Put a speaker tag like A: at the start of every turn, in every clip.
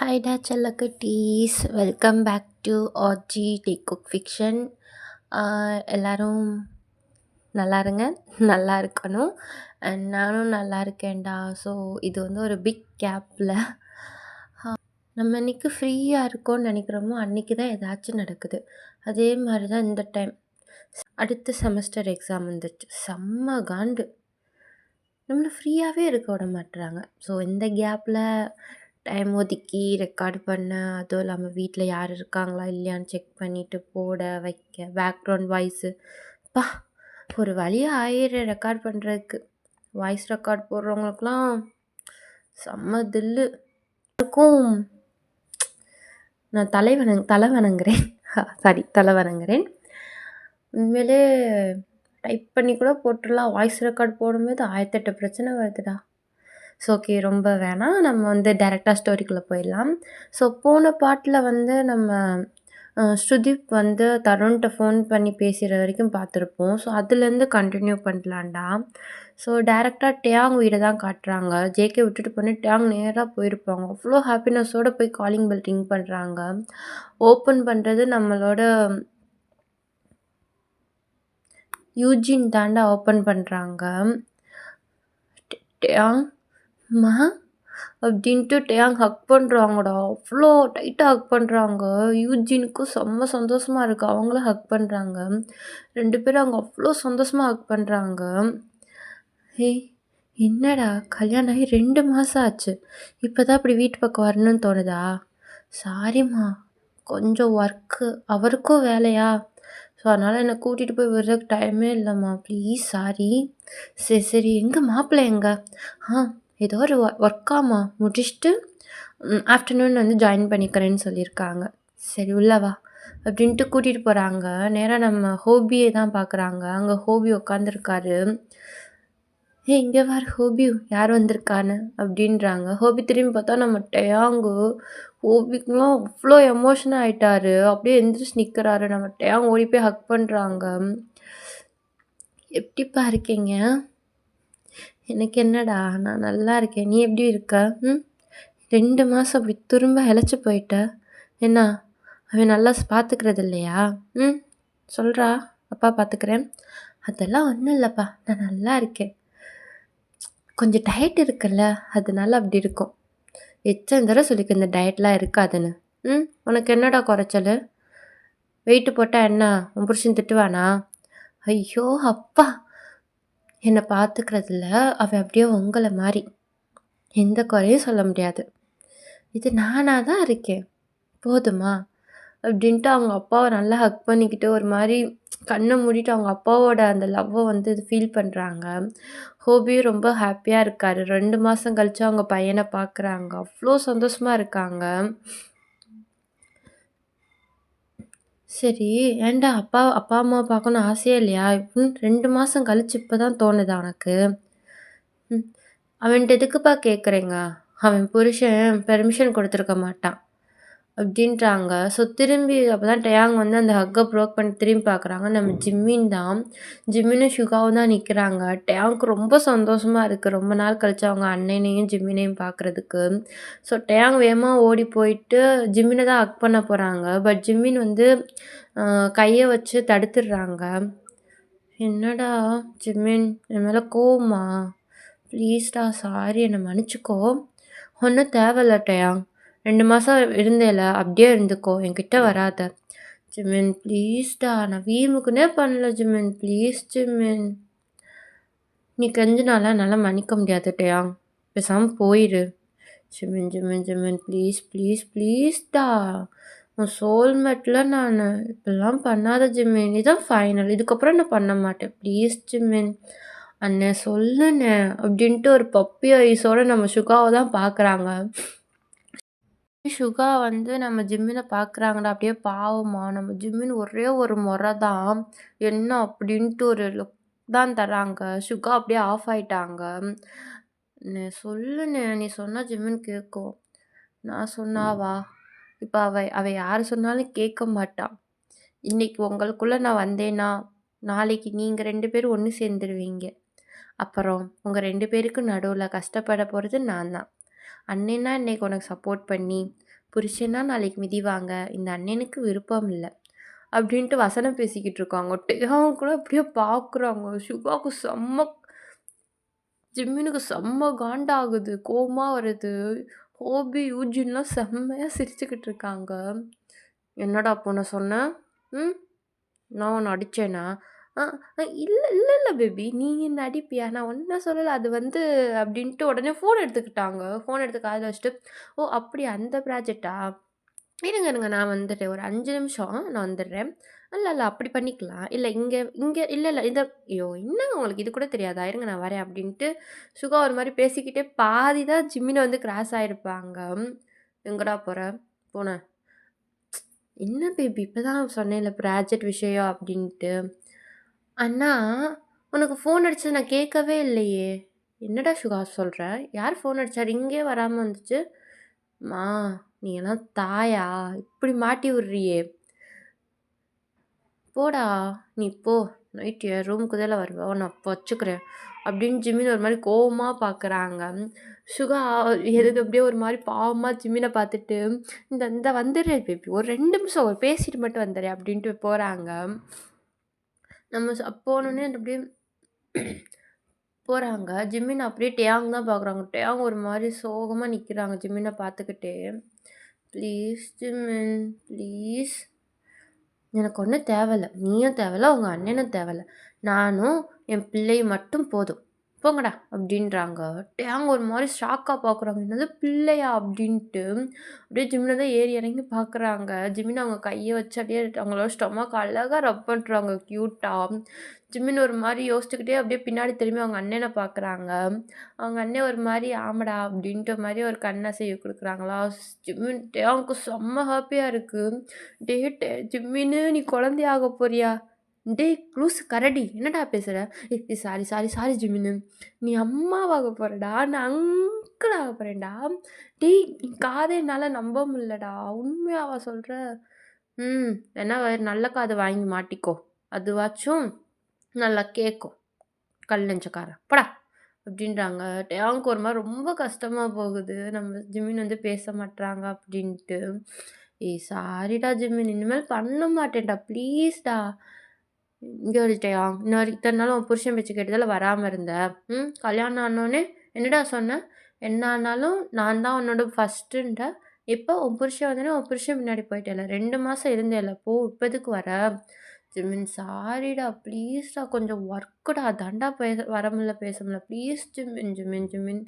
A: ஹாய்டா செல்லக்குட்டீஸ், welcome back to RG day cook fiction. எல்லாரும் நல்லா இருங்க, நல்லா இருக்கணும். அண்ட் நானும் நல்லா இருக்கேன்டா. ஸோ இது வந்து ஒரு பிக் கேப்பில் நம்ம இன்றைக்கி ஃப்ரீயாக இருக்கோன்னு நினைக்கிறோமோ அன்றைக்கி தான் ஏதாச்சும் நடக்குது. அதே மாதிரி தான் இந்த டைம் அடுத்த செமஸ்டர் எக்ஸாம் வந்துச்சு. செம்ம காண்டு, நம்மளை ஃப்ரீயாகவே இருக்க விட மாட்டுறாங்க. ஸோ இந்த கேப்பில் டைம் ஒதுக்கி ரெக்கார்டு பண்ண, அதுவும் இல்லாமல் வீட்டில் யார் இருக்காங்களா இல்லையான்னு செக் பண்ணிவிட்டு போட வைக்க, பேக்ரவுண்ட் வாய்ஸு பா ஒரு வழியாக ஆயிரம் ரெக்கார்ட் பண்ணுறதுக்கு. வாய்ஸ் ரெக்கார்ட் போடுறவங்களுக்குலாம் செம்ம தில்லு இருக்கும். நான் தலை வணங்குறேன் தலை வணங்குறேன். உண்மையிலே டைப் பண்ணி கூட போட்டுடலாம். வாய்ஸ் ரெக்கார்ட் போடும்போது 1008 பிரச்சனை வருதுடா. ஸோ ஓகே, ரொம்ப வேணாம், நம்ம வந்து டைரெக்டாக ஸ்டோரிக்குள்ளே போயிடலாம். ஸோ போன பாட்டில் வந்து நம்ம ஸ்ருதீப் வந்து தருண்கிட்ட ஃபோன் பண்ணி பேசுகிற வரைக்கும் பார்த்துருப்போம். ஸோ அதுலேருந்து கண்டினியூ பண்ணலான்டா. ஸோ டேரெக்டாக டேயாங் வீடை தான் காட்டுறாங்க. ஜேகே விட்டுட்டு பண்ணி டேயாங் நேராக போயிருப்பாங்க. அவ்வளோ ஹாப்பினஸோடு போய் காலிங் பெல் ரிங் பண்ணுறாங்க. ஓப்பன் பண்ணுறது நம்மளோட யூஜின் தாண்டா ஓப்பன் பண்ணுறாங்க. டேயாங் மா அப்படின்ட்டு டேயாங் ஹக் பண்ணுறாங்கடா. அவ்வளோ டைட்டாக ஹக் பண்ணுறாங்க. யூஜினுக்கும் செம்ம சந்தோஷமாக இருக்குது. அவங்களும் ஹக் பண்ணுறாங்க. 2 பேரும் அங்கே அவ்வளோ சந்தோஷமாக ஹக் பண்ணுறாங்க. ஏய் என்னடா, கல்யாணம் ஆகி 2 மாதம் ஆச்சு, இப்போ தான் இப்படி வீட்டு பக்கம் வரணும்னு தோணுதா? சாரிம்மா, கொஞ்சம் ஒர்க்கு, அவருக்கும் வேலையா, ஸோ அதனால் என்னை கூட்டிகிட்டு போய் விடுறதுக்கு டைமே இல்லைம்மா, ப்ளீஸ் சாரி. சரி சரி, எங்கே மாப்பிள்ளை எங்கே? ஏதோ ஒரு ஒர்க்காம்மா முடிச்சுட்டு ஆஃப்டர்நூன் வந்து ஜாயின் பண்ணிக்கிறேன்னு சொல்லியிருக்காங்க. சரி உள்ளவா அப்படின்ட்டு கூட்டிகிட்டு போகிறாங்க. நேராக நம்ம ஹோபியை தான் பார்க்குறாங்க. அங்கே ஹோபி உட்காந்துருக்காரு. இங்கே வார் ஹோபி, யார் வந்திருக்கான்னு அப்படின்றாங்க. ஹோபி திரும்பி பார்த்தா நம்ம டேயாங்கு. ஹோபிக்குலாம் அவ்வளோ எமோஷனாக ஆகிட்டாரு. அப்படியே எந்திரிச்சு நிற்கிறாரு. நம்ம டேயாங் ஓடி போய் ஹக் பண்ணுறாங்க. எப்படிப்பா இருக்கீங்க? எனக்கு என்னடா, நான் நல்லா இருக்கேன், நீ எப்படி இருக்க? 2 மாதம் அப்படி திரும்ப இழைச்சி போயிட்ட. என்ன அவன் நல்லா பார்த்துக்கிறது இல்லையா? சொல்கிறா, அப்பா பார்த்துக்கிறேன். அதெல்லாம் ஒன்றும் இல்லைப்பா, நான் நல்லா இருக்கேன். கொஞ்சம் டயட் இருக்குல்ல, அதனால அப்படி இருக்கும். எத்தனை தடவை சொல்லிக்க இந்த டயட்லாம் இருக்காதுன்னு. உனக்கு என்னடா குறைச்சல்? வெயிட்டு போட்டால் என்ன உன் புருஷன் திட்டுவானா? ஐயோ அப்பா, என்னை பார்த்துக்கிறதில்ல, அவன் அப்படியே உங்களை மாதிரி, எந்த குறையும் சொல்ல முடியாது. இது நானாக தான் இருக்கேன், போதுமா அப்படின்ட்டு அவங்க அப்பாவை நல்லா ஹக் பண்ணிக்கிட்டு ஒரு மாதிரி கண்ணை மூடிட்டு அவங்க அப்பாவோட அந்த லவ்வை வந்து இது ஃபீல் பண்ணுறாங்க. ஹோபியும் ரொம்ப ஹாப்பியாக இருக்கார். 2 மாதம் கழித்து அவங்க பையனை பார்க்குறாங்க. அவ்வளோ சந்தோஷமாக இருக்காங்க. சரி, ஏன்டா அப்பா அம்மா பார்க்கணும் ஆசையே இல்லையா? 2 மாதம் கழிச்சு இப்போ தான் தோணுதா உனக்கு? அவன்கிட்ட எதுக்குப்பா கேட்குறேங்க? அவன் புருஷன் பெர்மிஷன் கொடுத்துருக்க மாட்டான் அப்படின்றாங்க. ஸோ திரும்பி அப்போ தான் டேயாங் வந்து அந்த ஹக்கை ப்ரோக் பண்ணி திரும்பி பார்க்குறாங்க. நம்ம ஜிம்மின் தான். ஜிம்மினும் ஷுகாவும் தான் நிற்கிறாங்க. டேயாங்க்கு ரொம்ப சந்தோஷமாக இருக்குது, ரொம்ப நாள் கழிச்சு அவங்க அண்ணனையும் ஜிம்மினையும் பார்க்குறதுக்கு. ஸோ டேயாங் வேகமாக ஓடி போயிட்டு ஜிம்மினை தான் ஹக் பண்ண போகிறாங்க. பட் ஜிம்மின் வந்து கையை வச்சு தடுத்துடுறாங்க. என்னடா ஜிம்மின், என் மேலே கோவமா? ப்ளீஸ்டா, சாரி, என்னை மன்னிச்சிக்கோ. ஒன்றும் தேவையில்ல டேயாங், 2 மாதம் இருந்தேல, அப்படியே இருந்துக்கோ, என்கிட்ட வராத. ஜிமின் ப்ளீஸ்டா, நான் வீமுக்குன்னே பண்ணல ஜிமின், ப்ளீஸ் ஜிமின். நீ கெஞ்சினால என்னால் மன்னிக்க முடியாது டேயாங், பேசாமல் போயிடு. Jimin Jimin Jimin please please ப்ளீஸ்டா, உன் சோல்மேட்டில் நான், இப்படிலாம் பண்ணாத ஜிமின், இதுதான் ஃபைனல், இதுக்கப்புறம் நான் பண்ண மாட்டேன், ப்ளீஸ் ஜிமின். அண்ணே சொல்லுண்ணே அப்படின்ட்டு ஒரு பப்பி ஐஸோடு நம்ம ஷுகாவை தான் பார்க்குறாங்க. ஷுகா வந்து நம்ம ஜிம்மினை பார்க்குறாங்கடா, அப்படியே பாவமா. நம்ம ஜிம்மின் ஒரே ஒரு முறை தான் என்ன அப்படின்ட்டு ஒரு லுக் தான் தராங்க. ஷுகா அப்படியே ஆஃப் ஆயிட்டாங்க. சொல்லுண்ணே, நீ சொன்னால் ஜிம்மின் கேட்கும். நான் சொன்னாவா? இப்போ அவ யார் சொன்னாலும் கேட்க மாட்டான். இன்னைக்கு உங்களுக்குள்ளே நான் வந்தேன்னா நாளைக்கு நீங்கள் 2 பேரும் ஒன்று சேர்ந்துருவீங்க. அப்புறம் உங்கள் 2 பேருக்கு நடுவில் கஷ்டப்பட போகிறது நான் தான். அண்ணனா இன்னைக்கு உனக்கு சப்போர்ட் பண்ணி புருஷன்னா நாளைக்கு மிதிவாங்க. இந்த அண்ணனுக்கு விருப்பம் இல்ல. அப்படின்ட்டு வசனம் பேசிக்கிட்டு இருக்காங்க. டேயாங் கூட அப்படியே பார்க்குறாங்க. சுகாவுக்கு ஜிம்மினுக்கு செம்ம காண்டாகுது. கோவமா வருது. ஹோபி, யூஜின்லாம் செம்மையா சிரிச்சுக்கிட்டு இருக்காங்க. "என்னடா அப்போ உன்ன சொன்னேன்? ம். நான் உன்ன அடிச்சேனா?" "அ இல்ல இல்ல இல்ல பேபி. நீ என்ன அடிப்பியா? நான் ஒன்ன சொல்லல. அது வந்து" அப்படின்ட்டு உடனே ஃபோன் எடுத்துக்கிட்டாங்க. ஃபோன் எடுத்து காதுல வச்சுட்டு, "ஓ! அப்படியா அந்த ப்ராஜெக்ட்டா? இருங்க இருங்க நான் வந்துடுறேன். ஒரு 5 நிமிஷம் நான் வந்துடுறேன். இல்ல இல்ல அப்படி பண்ணிக்கலாம். இல்ல இங்க இங்க இல்ல இல்ல இந்த ஐயோ! என்னங்க உங்களுக்கு இது கூட தெரியாதா? இருங்க நான் வரேன்" அப்படின்ட்டு சுகா ஒரு மாரி பேசிக்கிட்டே பாதி தான் ஜிம்மின வந்து கிராஸ் ஆயிருப்பாங்க. "எங்கடா போற? போன" "என்ன பேபி இப்பதான் சொன்னேன்ல ப்ராஜெக்ட் விஷயம்" அப்படின்ட்டு. "அண்ணா உனக்கு ஃபோன் அடிச்சது நான் கேட்கவே இல்லையே!" "என்னடா சுகா சொல்ற? யார் ஃபோன் அடிச்சா? ரிங்கே வராம வந்துச்சு." "அம்மா நீ எல்லாம் தாயா? இப்படி மாட்டி விடுறியே!" "போடா! நீ போ. நைட்டு என் ரூமுக்கு தானே வருவ. உன்ன அப்ப வச்சுக்கிறேன்." அப்படின்னு ஜிமின் ஒரு மாரி கோவமா பார்க்குறாங்க. சுகா அப்படியே ஒரு மாரி பாவமா ஜிமின பார்த்துட்டு, "இந்த இந்த வந்துடுறேன் பேபி. ஒரு 2 நிமிஷம் பேசிட்டு மட்டும் வந்துடுறேன்." அப்படின்ட்டு போறாங்க. நம்ம போனோனே அப்படியே போறாங்க. ஜிமின் அப்படியே டேயாங் தான் பார்க்குறாங்க. டேயாங் ஒரு மாரி சோகமா நிக்கிறாங்க ஜிமின பார்த்துக்கிட்டே. "Please Jimin, please." எனக்கு ஒண்ணும் தேவையில்ல. நீயும் தேவையில்ல, உங்க அண்ணனும் தேவையில்ல. நானும் என் பிள்ளையும் மட்டும் போதும். போங்கடா அப்படின்றாங்க. டேங் ஒரு மாரி ஷாக்கா பார்க்குறாங்க. என்னது பிள்ளையா? அப்படின்ட்டு. அப்படியே ஜிம்ல தான் ஏறி இறங்கி பார்க்குறாங்க. ஜிமின் அவங்க கைய வச்சு அப்படியே அவங்களோட ஸ்டொமக் அழகா ரப் பண்றாங்க கியூட்டா. ஜிமின் ஒரு மாரி யோசிச்சுக்கிட்டே அப்படியே பின்னாடி திரும்பி அவங்க அண்ணன பார்க்குறாங்க. அவங்க அண்ணன் ஒரு மாரி ஆமாடா அப்படின்ற மாரி ஒரு கண்ணசைவு குடுக்குறாங்களா. ஜிமின் டேங்க்கு செம்ம ஹாப்பியா இருக்கு. ஜிம்மின்னு நீ குழந்தையாக போறியா? டேய் லூசு கரடி என்னடா பேசுற? சாரி சாரி சாரி ஜிமின்னு. நீ அம்மாவாக போறடா. நான் அங்கிள் ஆக போறேன்டா. டேய் என் காதே என்னால நம்ப முடியலடா. உண்மையாவா சொல்ற? ம். வேணா நல்ல காது வாங்கி மாட்டிக்கோ. அதுவாச்சும் நல்லா கேட்கும். கல் நெஞ்சக்காரன். போடா! அப்படின்றாங்க. டேயாங்க்கு ஒரு மாரி ரொம்ப கஷ்டமா போகுது. நம்ம ஜிமின் வந்து பேச மாட்றாங்க அப்படின்ட்டு. சாரிடா ஜிமின். இனிமேல் பண்ண மாட்டேன்டா. ப்ளீஸ்டா. இங்க ஒரு டேயாங். இன்ன இத்தன நாள் உன் புருஷன் பேச்ச கேட்டு தானே வராம இருந்த. ம். கல்யாணம் ஆனோனே என்னடா சொன்ன? என்ன ஆனாலும் நான் தான் உன்னோட ஃபர்ஸ்ட்டுன்ற. இப்ப உன் புருஷன் வந்தோனே உன் புருஷன் பின்னாடி போயிட்டல்ல. 2 மாசம் இருந்தேல்ல போ! இப்ப எதுக்கு வர? ஜிமின் சாரிடா ப்ளீஸ்டா கொஞ்சம் ஒர்க்குடா அதான்டா வர முடியல பேச முடியல. Please Jimin Jimin Jimin.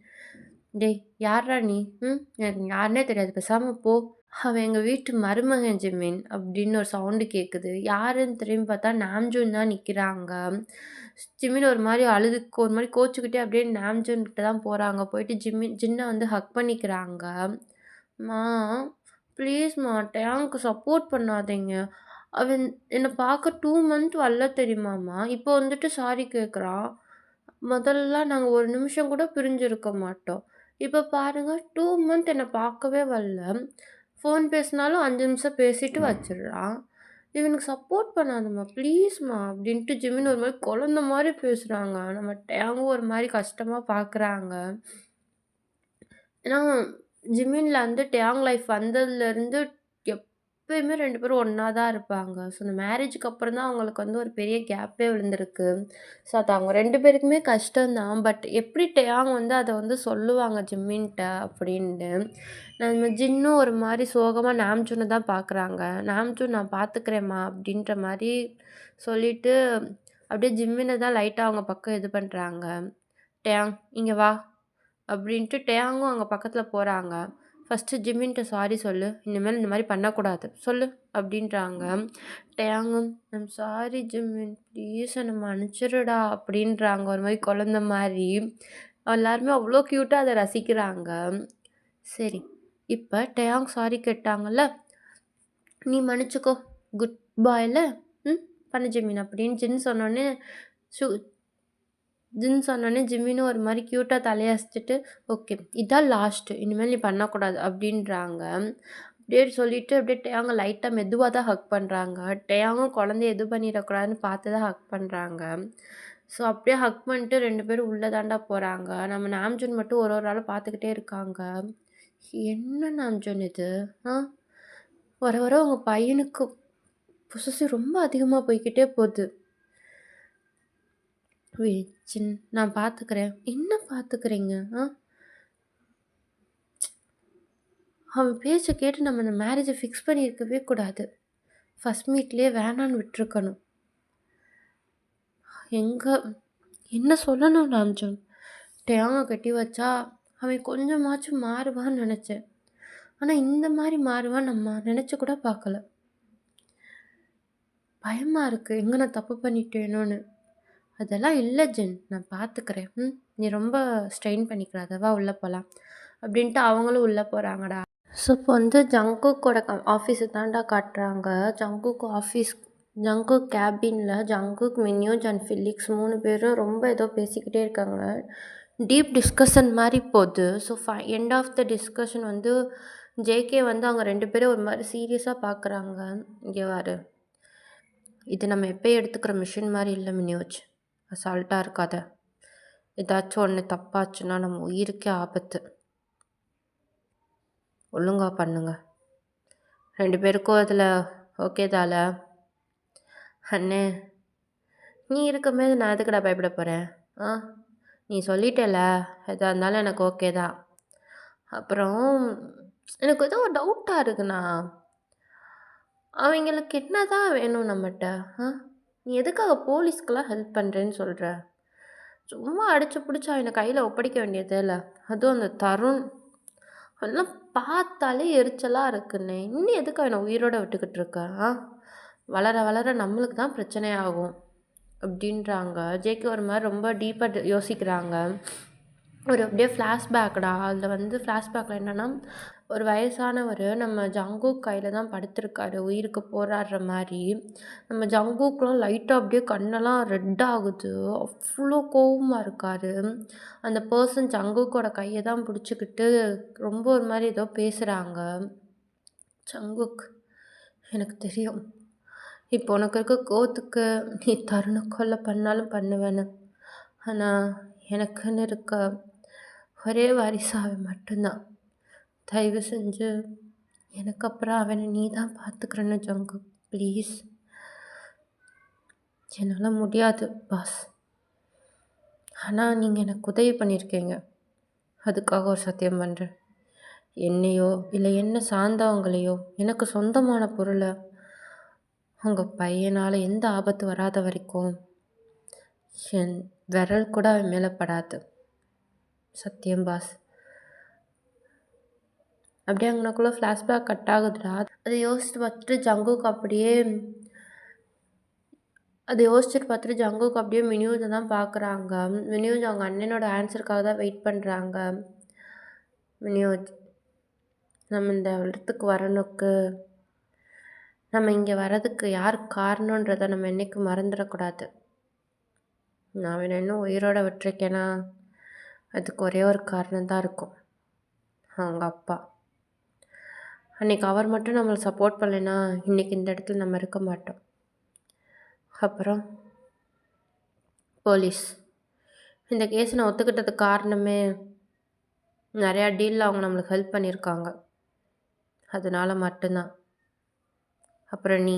A: டேய் யார்றா நீ? ம். எனக்கு யாருன்னே தெரியாது. பேசாம போ. அவன் எங்க வீட்டு மருமகன் ஜிமின் அப்படின்னு ஒரு சவுண்டு கேட்குது. யாருன்னு திரும்பி பார்த்தா நாம்ஜூன் தான் நிக்கிறாங்க. ஜிமின் ஒரு மாரி ஒரு மாரி கோச்சுக்கிட்டே அப்படியே நாம்ஜூன் கிட்ட தான் போறாங்க. போயிட்டு ஜின்ன வந்து ஹக் பண்ணிக்கிறாங்க. "ம்மா ப்ளீஸ்மா டேங்க்கு சப்போர்ட் பண்ணாதீங்க. அவன் என்ன பார்க்க 2 மந்த் வரல தெரியுமாம்மா. இப்போ வந்துட்டு சாரி கேட்குறான். முதல்லலாம் நாங்க ஒரு நிமிஷம் கூட பிரிஞ்சிருக்க மாட்டோம். இப்ப பாருங்க 2 மந்த் என்ன பார்க்கவே வரல. ஃபோன் பேசினாலும் 5 நிமிஷம் பேசிட்டு வச்சுடுறான். இவனுக்கு சப்போர்ட் பண்ணாதம்மா ப்ளீஸ்மா அப்படின்ட்டு ஜிமின் ஒரு மாரி குழந்த மாரி பேசுறாங்க. நம்ம டேங்கும் ஒரு மாரி கஷ்டமா பார்க்குறாங்க. ஏன்னா ஜிமின்ல வந்து டேங் லைஃப் வந்ததுலேருந்து எப்பயுமே 2 பேரும் ஒண்ணா தான் இருப்பாங்க. ஸோ இந்த மேரேஜுக்கு அப்புறம் தான் அவங்களுக்கு வந்து ஒரு பெரிய கேப்பே விழுந்திருக்கு. ஸோ அது அவங்க 2 பேருக்குமே கஷ்டம் தான். பட் எப்படி டேயாங் வந்து அத வந்து சொல்லுவாங்க ஜிம்மின்ட்ட அப்படின்னு. நம்ம ஜின்னும் ஒரு மாரி சோகமா நாம்ஜூன தான் பார்க்குறாங்க. நாம்ஜூன் நான் பார்த்துக்கிறேன்ம்மா அப்படின்ற மாரி சொல்லிட்டு, அப்படியே ஜிம்மின தான் லைட்டா அவங்க பக்கம் இது பண்றாங்க. "டேயாங் இங்க வா" அப்படின்ட்டு டேயாங்கும் அங்க பக்கத்துல போறாங்க. "ஃபர்ஸ்ட்டு ஜிம்மின்ட்ட சாரி சொல்லு. இனிமேல் இந்த மாரி பண்ணக்கூடாது. சொல்லு" அப்படின்றாங்க. டேயாங்கும் "ஐம் சாரி ஜிம்மின். ப்ளீஸ் என்ன மன்னிச்சிருடா" அப்படின்றாங்க ஒரு மாரி குழந்த மாரி. எல்லாருமே அவ்ளோ கியூட்டா அத ரசிக்கிறாங்க. சரி, இப்ப டேயாங் சாரி கேட்டாங்கல்ல, "நீ மன்னிச்சுக்கோ. குட் பாய்ல. ம். பண்ணு ஜிமின்" அப்படின்னு சு ஜிம்மின்னு ஒரு மாரி கியூட்டா தலைய அசைச்சுட்டு, "ஓகே. இதான் லாஸ்ட்டு. இனிமேல் நீ பண்ணக்கூடாது" அப்படின்றாங்க. அப்படியே சொல்லிட்டு அப்படியே டேயாங்க லைட்டா மெதுவா தான் ஹக் பண்றாங்க. டேயாங்கும் குழந்தைய எது பண்ணிறக்கூடாதுன்னு பார்த்து தான் ஹக் பண்றாங்க. ஸோ அப்படியே ஹக் பண்ணிட்டு 2 பேரும் உள்ள தான்டா போறாங்க. நம்ம நாம்ஜூன் மட்டும் ஒரு ஒரு ஆளா பார்த்துக்கிட்டே இருக்காங்க. என்ன நாம்ஜன் இது? ஆ வர வர உங்க பையனுக்கு பொசசிவ் ரொம்ப அதிகமா போய்க்கிட்டே போகுது. நான் பார்த்துக்கிறேன். என்ன பார்த்துக்கிறீங்க? அவன் பேச்ச கேட்டு நம்ம இந்த மேரேஜ ஃபிக்ஸ் பண்ணியிருக்கவே கூடாது. ஃபர்ஸ்ட் மீட்லயே வேணான்னு விட்டுருக்கணும். எங்க என்ன சொல்லணும் நாம்ஜன்? டேங்க கட்டி வச்சா அவன் கொஞ்சமாச்சும் மாறுவான்னு நெனச்சேன். ஆனா இந்த மாரி மாறுவான்னு நம்ம நெனச்சு கூட பார்க்கல. பயமா இருக்கு. எங்க நான் தப்பு பண்ணிட்டேனோன்னு. அதெல்லாம் இல்ல ஜென். நான் பார்த்துக்கிறேன். நீ ரொம்ப ஸ்ட்ரெயின் பண்ணிக்கிறாத. வா உள்ள போலாம். அப்படின்ட்டு அவங்களும் உள்ள போறாங்கடா. ஸோ இப்போ வந்து ஜங்குக்கோட ஆஃபீஸ தான்டா காட்டுறாங்க. ஜங்குக் கேபின்ல ஜங்குக், மின்யூஜ் அண்ட் ஃபிலிக்ஸ் 3 பேரும் ரொம்ப ஏதோ பேசிக்கிட்டே இருக்காங்க. டீப் டிஸ்கஷன் மாரி போகுது. So end of the discussion வந்து ஜேகே வந்து அவங்க 2 பேரும் ஒரு மாரி சீரியஸா பார்க்குறாங்க. இங்க பாரு. இது நம்ம எப்பயும் எடுத்துக்கிற மிஷின் மாரி இல்ல மின்யூஜ். அசால்ட்டா இருக்காத. ஏதாச்சும் ஒண்ணு தப்பாச்சுன்னா நம்ம உயிருக்கே ஆபத்து. ஒழுங்கா பண்ணுங்க. 2 பேருக்கும் அதில் ஓகே தால? அண்ணே, நீ இருக்கும்போது நான் எதுக்குடா பயப்பட போகிறேன்? நீ சொல்லிட்டேல, எதா இருந்தாலும் எனக்கு ஓகே தான். அப்புறம் எனக்கு ஏதோ ஒரு டவுட்டாக இருக்குண்ணா. அவங்களுக்கு என்னதான் வேணும் நம்மகிட்ட? நீ எதுக்காக போலீஸ்க்கெல்லாம் ஹெல்ப் பண்ணுறேன்னு சொல்கிற? சும்மா அடிச்சு பிடிச்சி அவனை கையில் ஒப்படைக்க வேண்டியதே இல்லை. அதுவும் அந்த தருண் அதெல்லாம் பார்த்தாலே எரிச்சலாக இருக்குண்ணே. இன்னும் எதுக்கு அவனை உயிரோட விட்டுக்கிட்டு இருக்க? வளர வளர நம்மளுக்கு தான் பிரச்சனையாகும் அப்படின்றாங்க. ஜேகே ஒரு மாதிரி ரொம்ப டீப்பாக யோசிக்கிறாங்க. ஒரு அப்படியே ஃப்ளாஷ்பேக்டா. அதில் வந்து ஃப்ளாஷ்பேக்கில் என்னென்னா, ஒரு வயசானவர் நம்ம ஜங்குக் கையில் தான் படுத்திருக்காரு, உயிருக்கு போராடுற மாதிரி. நம்ம ஜங்குக்லாம் லைட்டாக அப்படியே கண்ணெல்லாம் ரெட் ஆகுது. அவ்வளோ கோவமாக இருக்கார். அந்த பர்சன் ஜங்குக்கோட கையை தான் பிடிச்சிக்கிட்டு ரொம்ப ஒரு மாதிரி ஏதோ பேசுகிறாங்க. ஜங்குக், எனக்கு தெரியும் இப்போ உனக்கு இருக்க கோவத்துக்கு நீ தருண கொலை பண்ணாலும் பண்ணுவேன்னு. ஆனால் எனக்குன்னு இருக்க ஒரே வாரிசு அவன் மட்டும்தான். தயவு செஞ்சு எனக்கு அப்புறம் அவனை நீ தான் பார்த்துக்கிறன்னு ஜங்குக், ப்ளீஸ். என்னால் முடியாது பாஸ். ஆனால் நீங்கள் எனக்கு உதவி பண்ணியிருக்கீங்க, அதுக்காக ஒரு சத்தியம் பண்ணுறேன். என்னையோ இல்லை என்ன சார்ந்தவங்களையோ எனக்கு சொந்தமான பொருளை உங்கள் பையனால் எந்த ஆபத்து வராத வரைக்கும் என் விரல் கூட அவன் மேலே படாது. சத்தியம் பாஸ். அப்படியே அங்கனக்குள்ளே ஃப்ளாஷ்பேக் கட் ஆகுதுடா. அதை யோசிச்சுட்டு பார்த்துட்டு ஜங்குக்கு அப்படியே மினியூஜை தான் பார்க்குறாங்க. மினியூஜ் அவங்க அண்ணனோட ஆன்சருக்காக தான் வெயிட் பண்ணுறாங்க. மினியூஜ், நம்ம இந்த இடத்துக்கு வரணுக்கு, நம்ம இங்கே வர்றதுக்கு யார் காரணன்றதை நம்ம என்றைக்கும் மறந்துடக்கூடாது. நான் அவனை இன்னும் உயிரோட விட்டுருக்கேன்னா அதுக்கு ஒரே ஒரு காரணம் தான் இருக்கும், அவங்க அப்பா. அன்றைக்கி அவர் மட்டும் நம்மளை சப்போர்ட் பண்ணலைன்னா இன்றைக்கி இந்த இடத்துல நம்ம இருக்க மாட்டோம். அப்புறம் போலீஸ் இந்த கேஸை நான் ஒத்துக்கிட்டதுக்கு காரணமே நிறையா டீலில் அவங்க நம்மளுக்கு ஹெல்ப் பண்ணியிருக்காங்க, அதனால் மட்டும்தான். அப்புறம் நீ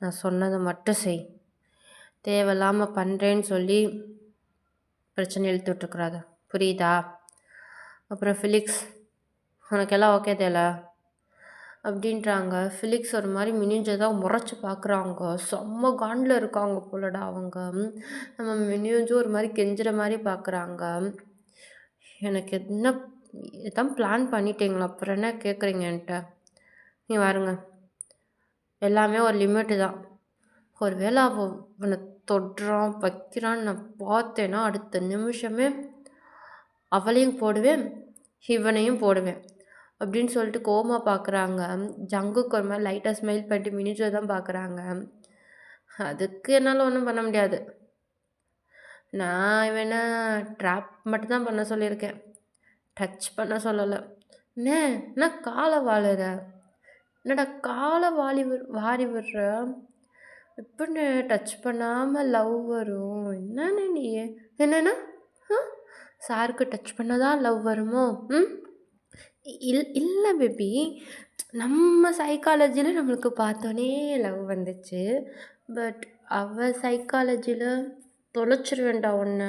A: நான் சொன்னதை மட்டும் செய். தேவையில்லாமல் பண்ணுறேன்னு சொல்லி பிரச்சனை இழுத்து விட்டுருக்குறாத, புரியுதா? அப்புறம் ஃபிலிக்ஸ், உனக்கெல்லாம் ஓகே தேல அப்படின்றாங்க. ஃபிலிக்ஸ் ஒரு மாதிரி மினியூஜை தான் முறைச்சி பார்க்குறாங்க. செம்ம காண்டில் இருக்காங்க போலடா அவங்க. நம்ம மினியூஜும் ஒரு மாதிரி கெஞ்சுற மாதிரி பார்க்குறாங்க. எனக்கு என்ன எதான் பிளான் பண்ணிட்டீங்களா, அப்புறம் என்ன கேட்குறீங்க என்கிட்ட? நீ வாருங்க, எல்லாமே ஒரு லிமிட்டு தான். ஒரு வேளை அவனை தொடுறான் வைக்கிறான்னு நான் பார்த்தேன்னா அடுத்த நிமிஷமே அவளையும் போடுவேன் இவனையும் போடுவேன் அப்படின்னு சொல்லிட்டு கோமா பார்க்குறாங்க. ஜங்குக்கு ஒரு மாதிரி லைட்டாக ஸ்மைல் பண்ணிட்டு மினிஜோ தான் பார்க்குறாங்க. அதுக்கு என்னால் ஒன்றும் பண்ண முடியாது. நான் இவனை ட்ராப் மட்டும்தான் பண்ண சொல்லியிருக்கேன், டச் பண்ண சொல்லலை. என்ன காலை வாழுற? என்னடா காலை வாரி விடுற? எப்படின்னு டச் பண்ணாமல் லவ் வரும்? என்னன்னு நீ என்னென்னா சாருக்கு டச் பண்ணதான் லவ் வருமோ? இல்ல பேபி. நம்ம சைக்காலஜில நம்மளுக்கு பார்த்தோனே லவ் வந்துச்சு. பட் அவ சைக்காலஜில தொலைச்சிருவேன்டா உன்ன.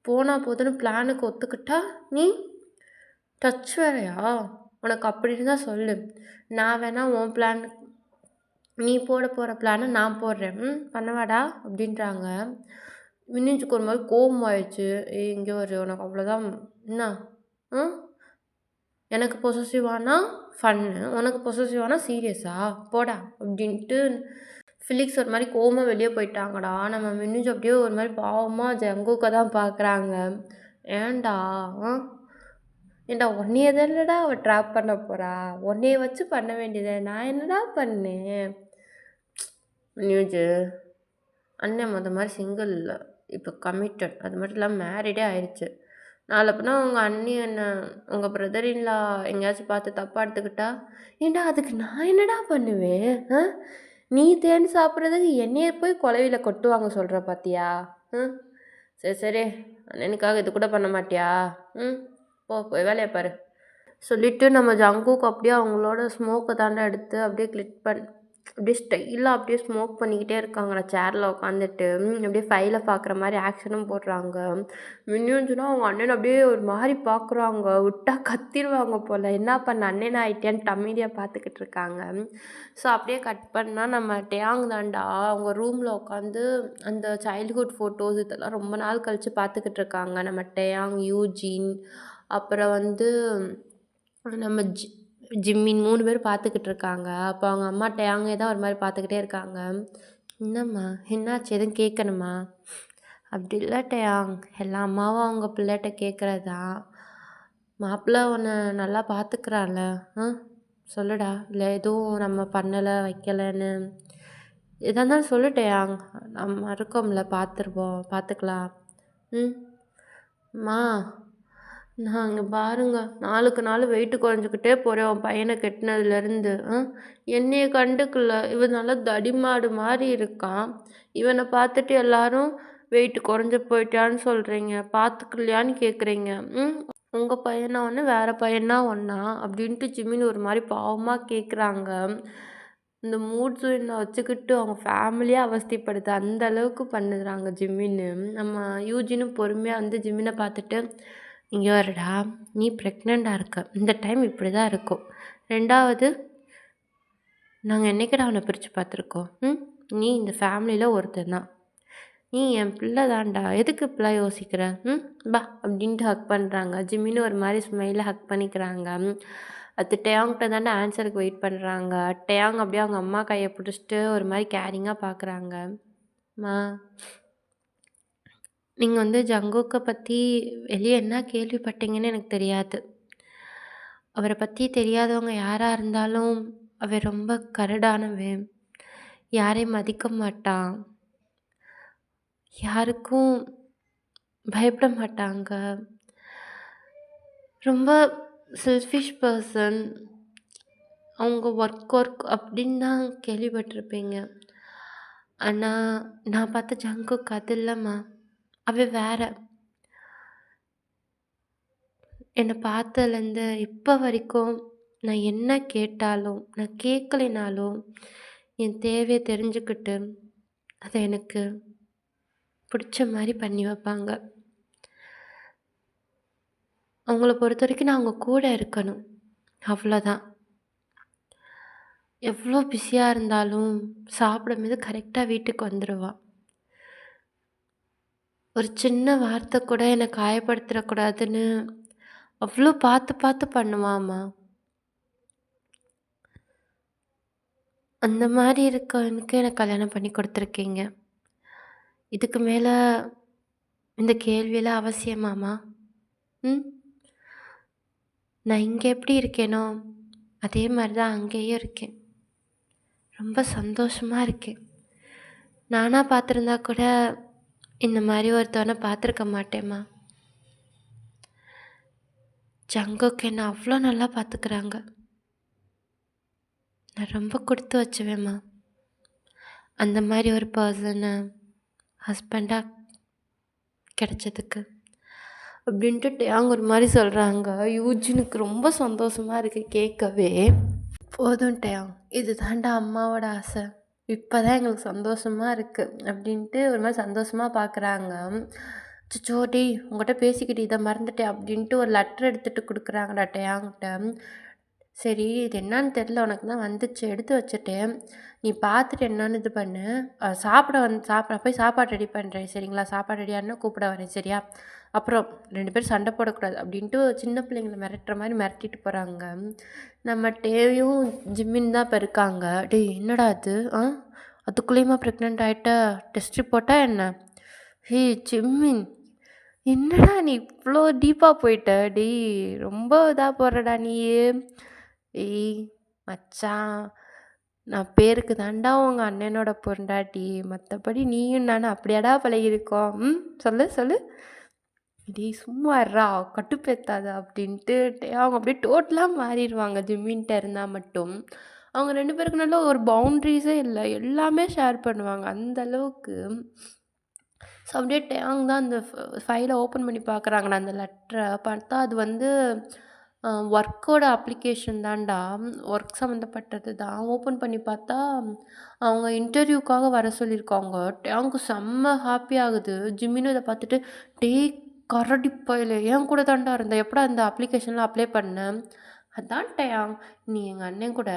A: போனா போதுன்னு பிளானுக்கு ஒத்துக்கிட்டா, நீ டச் வேறயா? உனக்கு அப்படி இருந்தா சொல்லு. நான் வேணா உன் பிளான் நீ போட போற பிளான நான் போடுறேன். பண்ணவாடா? அப்படின்றாங்க. மினிஞ்சுக்கு ஒரு மாரி கோவமாயிடுச்சு. "ஏய் இங்க பாரு உனக்கு அவ்வளோதான். என்ன? ம்? எனக்கு பொசசிவ் ஃபன்னு. உனக்கு பொசசிவ் சீரியஸா? போடா!" அப்படின்ட்டு ஃபிலிக்ஸ் ஒரு மாரி கோவமா வெளிய போயிட்டாங்கடா. நம்ம மினிஞ்சு அப்படியே ஒரு மாரி பாவமா ஜங்குக்க தான் பார்க்குறாங்க. "ஏன்டா? அ? ஏன்டா உன்னைய தானடா அவ ட்ராப் பண்ண போறா. உன்னைய வச்சு பண்ண வேண்டியது நான் என்னடா பண்ணேன்?" மினியூஜு அண்ணன் மாரி சிங்கிள் இல்ல. இப்போ கமிட்டட். அது மட்டும் இல்லாம மேரிடே ஆயிருச்சு. நாள பின்ன உங்க அண்ணி என்ன உங்க பிரதர் இன் லா எங்கேயாச்சும் பார்த்து தப்பா எடுத்துக்கிட்டா, ஏன்டா அதுக்கு நான் என்னடா பண்ணுவேன்? நீ தேன் சாப்பிட்றதுக்கு என்னைய போய் கொலவில கொட்டுவாங்க சொல்ற பார்த்தியா? ம். சரி, சரி. அண்ணனுக்காக இது கூட பண்ண மாட்டியா? ம். போய் வேலைய பாரு. சொல்லிட்டு நம்ம ஜங்குக்கு அப்படியே அவங்களோட ஸ்மோக்கை தாண்டா எடுத்து அப்படியே அப்படியே ஸ்டைலாக அப்படியே ஸ்மோக் பண்ணிக்கிட்டே இருக்காங்கடா சேரில் உட்காந்துட்டு. அப்படியே ஃபைலை பார்க்குற மாதிரி ஆக்ஷனும் போடுறாங்க. மின்னியூஞ்சுனா அவங்க அண்ணன் அப்படியே ஒரு மாதிரி பார்க்குறாங்க. விட்டா கத்திடுவாங்க போல். என்ன பண்ண அண்ணன் ஆகிட்டேன்னு அமைதியாக பார்த்துக்கிட்டு இருக்காங்க. ஸோ அப்படியே கட் பண்ணால் நம்ம டேயாங் தாண்டா அவங்க ரூமில் உட்காந்து அந்த சைல்ட்ஹுட் ஃபோட்டோஸ் இதெல்லாம் ரொம்ப நாள் கழித்து பார்த்துக்கிட்டு இருக்காங்க. நம்ம டேயாங், யூஜின், அப்புறம் நம்ம ஜிம்மின் 3 பேரும் பார்த்துக்கிட்டு இருக்காங்க. அப்போ அவங்க அம்மா டேயாங்கே தான் ஒரு மாதிரி பார்த்துக்கிட்டே இருக்காங்க. "என்னம்மா என்னாச்சு? எதுவும் கேட்கணுமா?" "அப்படி இல்லை டேயாங். எல்லா அம்மாவும் அவங்க பிள்ளைகிட்ட கேட்குறது தான். மாப்பிள்ளை உன்னை நல்லா பார்த்துக்கிறான்ல? சொல்லுடா. இல்லை எதுவும் நம்ம பண்ணலை வைக்கலைன்னு எதா இருந்தாலும் சொல்லு டேயாங். நம்ம இருக்கோம்ல, பார்த்துக்கலாம். ம்மா நான் இங்கே பாருங்க, நாளுக்கு நாள் வெயிட்டு குறைஞ்சிக்கிட்டே போகிறேன் உன் பையனை கெட்டினதுலேருந்து. என்னைய கண்டுக்கல. இவன் நல்லா தடிமாடு மாதிரி இருக்கான். இவனை பார்த்துட்டு எல்லாரும் வெயிட்டு குறைஞ்சி போயிட்டான்னு சொல்கிறீங்க, பார்த்துக்கலையான்னு கேட்குறீங்க. உங்கள் பையனா ஒன்று, வேறு பையனா ஒன்றா அப்படின்ட்டு ஜிம்மின்னு ஒரு மாதிரி பாவமாக கேட்குறாங்க. இந்த மூட் ஸ்விங்கை வச்சுக்கிட்டு அவங்க ஃபேமிலியாக அவஸ்தைப்படுது. அந்த அளவுக்கு பண்ணுறாங்க ஜிம்மின்னு. நம்ம யூஜினும் பொறுமையாக வந்து ஜிம்மினை பார்த்துட்டு, "இங்கே வரடா, நீ ப்ரெக்னெண்ட்டாக இருக்க. இந்த டைம் இப்படி தான் இருக்கும். 2வது, நாங்கள் என்றைக்குடா அவனை பிரித்து பார்த்துருக்கோம்? நீ இந்த ஃபேமிலியில் ஒருத்தன் தான். நீ என் பிள்ளை தான்டா. எதுக்கு இப்படிலாம் யோசிக்கிற? பா" அப்படின்ட்டு ஹக் பண்ணுறாங்க. ஜிம்மின்னு ஒரு மாதிரி ஸ்மைலில் ஹக் பண்ணிக்கிறாங்க. அது டேயாங்கிட்ட தானே ஆன்சருக்கு வெயிட் பண்ணுறாங்க. டேயாங் அப்படியே அவங்க அம்மா கையை பிடிச்சிட்டு ஒரு மாதிரி கேரிங்காக பார்க்குறாங்க. "மா, நீங்கள் ஜங்குக்கை பற்றி வெளியே என்ன கேள்விப்பட்டீங்கன்னு எனக்கு தெரியாது. அவரை பற்றி தெரியாதவங்க யாராக இருந்தாலும் அவர் ரொம்ப கரடானவன். யாரையும் மதிக்க மாட்டான். யாருக்கும் பயப்பட மாட்டாங்க. ரொம்ப செல்ஃபிஷ் பர்சன். அவங்க ஒர்க் அப்படின்னு தான் கேள்விப்பட்டிருப்பீங்க. ஆனால் நான் பார்த்த ஜங்குக் அது இல்லைம்மா. அவன் வேற. என்னை பார்த்ததுலேருந்து இப்போ வரைக்கும் நான் என்ன கேட்டாலும், நான் கேட்கலைனாலும் என் தேவையை தெரிஞ்சுக்கிட்டு அதை எனக்கு பிடிச்ச மாதிரி பண்ணி வைப்பாங்க. அவங்கள பொறுத்த வரைக்கும் நான் அவங்க கூட இருக்கணும், அவ்வளோதான். எவ்வளோ பிஸியாக இருந்தாலும் சாப்பிடும்போது கரெக்டாக வீட்டுக்கு வந்துடுவா. ஒரு சின்ன வார்த்தை கூட என்னை காயப்படுத்திடக்கூடாதுன்னு அவ்வளோ பார்த்து பார்த்து பண்ணுவாம்மா. அந்த மாதிரி இருக்கவனுக்கு எனக்கு கல்யாணம் பண்ணி கொடுத்துருக்கீங்க. இதுக்கு மேலே இந்த கேள்வியெல்லாம் அவசியமாம்மா? நான் இங்கே எப்படி இருக்கேனோ அதே மாதிரி தான் அங்கேயும் இருக்கேன். ரொம்ப சந்தோஷமாக இருக்கேன். நானாக பார்த்துருந்தா கூட இந்த மாதிரி ஒருத்தவனை பார்த்துருக்க மாட்டேம்மா. ஜங்குக்கு என்னை அவ்வளோ நல்லா பார்த்துக்கிறாங்க. நான் ரொம்ப கொடுத்து வச்சுவேம்மா. அந்த மாதிரி ஒரு பர்சனை ஹஸ்பண்டாக கிடச்சதுக்கு அப்படின்ட்டு டேயாங் ஒரு மாரி சொல்றாங்க. யூஜினுக்கு ரொம்ப சந்தோஷமா இருக்கு கேட்கவே. போதும் டேயாங், இது தான்டா அம்மாவோட ஆசை. இப்பதான் எங்களுக்கு சந்தோஷமா இருக்கு அப்படின்ட்டு ஒரு மாரி சந்தோஷமா பார்க்குறாங்க. அச்சச்சோ! டேய் உன்கிட்ட பேசிக்கிட்டு இத மறந்துட்டேன் அப்படின்ட்டு ஒரு லெட்டர் எடுத்துட்டு குடுக்குறாங்கடா டேயாங்கிட்ட. சரி இது என்னான்னு தெரியல உனக்கு தான் வந்துச்சு எடுத்து வச்சுட்டேன். நீ பார்த்துட்டு என்னான்னு இது பண்ணு. சாப்பிட போய் சாப்பாடு ரெடி பண்றேன் சரிங்களா? சாப்பாடு ரெடியானா கூப்பிட வரேன் சரியா? அப்புறம் 2 பேரும் சண்டை போடக்கூடாது அப்படின்ட்டு சின்ன பிள்ளைங்கள மிரட்டுற மாரி மிரட்டிட்டு போறாங்க. நம்ம டேவியும் ஜிம்மின் தான் இப்ப இருக்காங்க. டேய் என்னடா இது? அதுக்குள்ளேயுமா ப்ரெக்னென்ட் ஆயிட்ட? டெஸ்ட் ரிப்போர்ட்டா என்ன? ஏய் ஜிம்மின், என்னடா நீ இவ்ளோ டீப்பா போயிட்ட? டேய் ரொம்ப இதா போறடா நீயு. ஏய் மச்சான், நான் பேருக்கு தான்டா உங்க அண்ணனோட பொண்டாட்டி. மத்தபடி நீயும் நானும் அப்படியாடா பழகியிருக்கோம். சொல்லு சொல்லு. டேய் சும்மா இருடா, கடுப்பேத்தாத அப்படின்ட்டு அவங்க அப்படியே டோட்டலா மாறிருவாங்க ஜிம்மின்ட்ட இருந்தா மட்டும். அவங்க 2 பேருக்கு நல்ல ஒரு பவுண்டரீஸே இல்ல. எல்லாமே ஷேர் பண்ணுவாங்க அந்த அளவுக்கு. ஸோ அப்படியே டேயாங் தான் அந்த ஃபைல ஓப்பன் பண்ணி பார்க்குறாங்கடா அந்த லெட்டர. பார்த்தா அது வந்து ஒர்க்கோட அப்ளிகேஷன் தான்டா. ஒர்க் சம்மந்தப்பட்டது தான். ஓப்பன் பண்ணி பார்த்தா, அவங்க இன்டர்வியூக்காக வர சொல்லியிருக்காங்க. டேயாங்க்கு செம்ம ஹாப்பி ஆகுது. ஜிம்மினும் இத பார்த்துட்டு, "டேய் கரடி பயலே! என் கூட தான்டா இருந்த. எப்படா இந்த அப்ளிகேஷன்லாம் அப்ளை பண்ண?" "அதான் டேயாங், நீ எங்க அண்ணன் கூட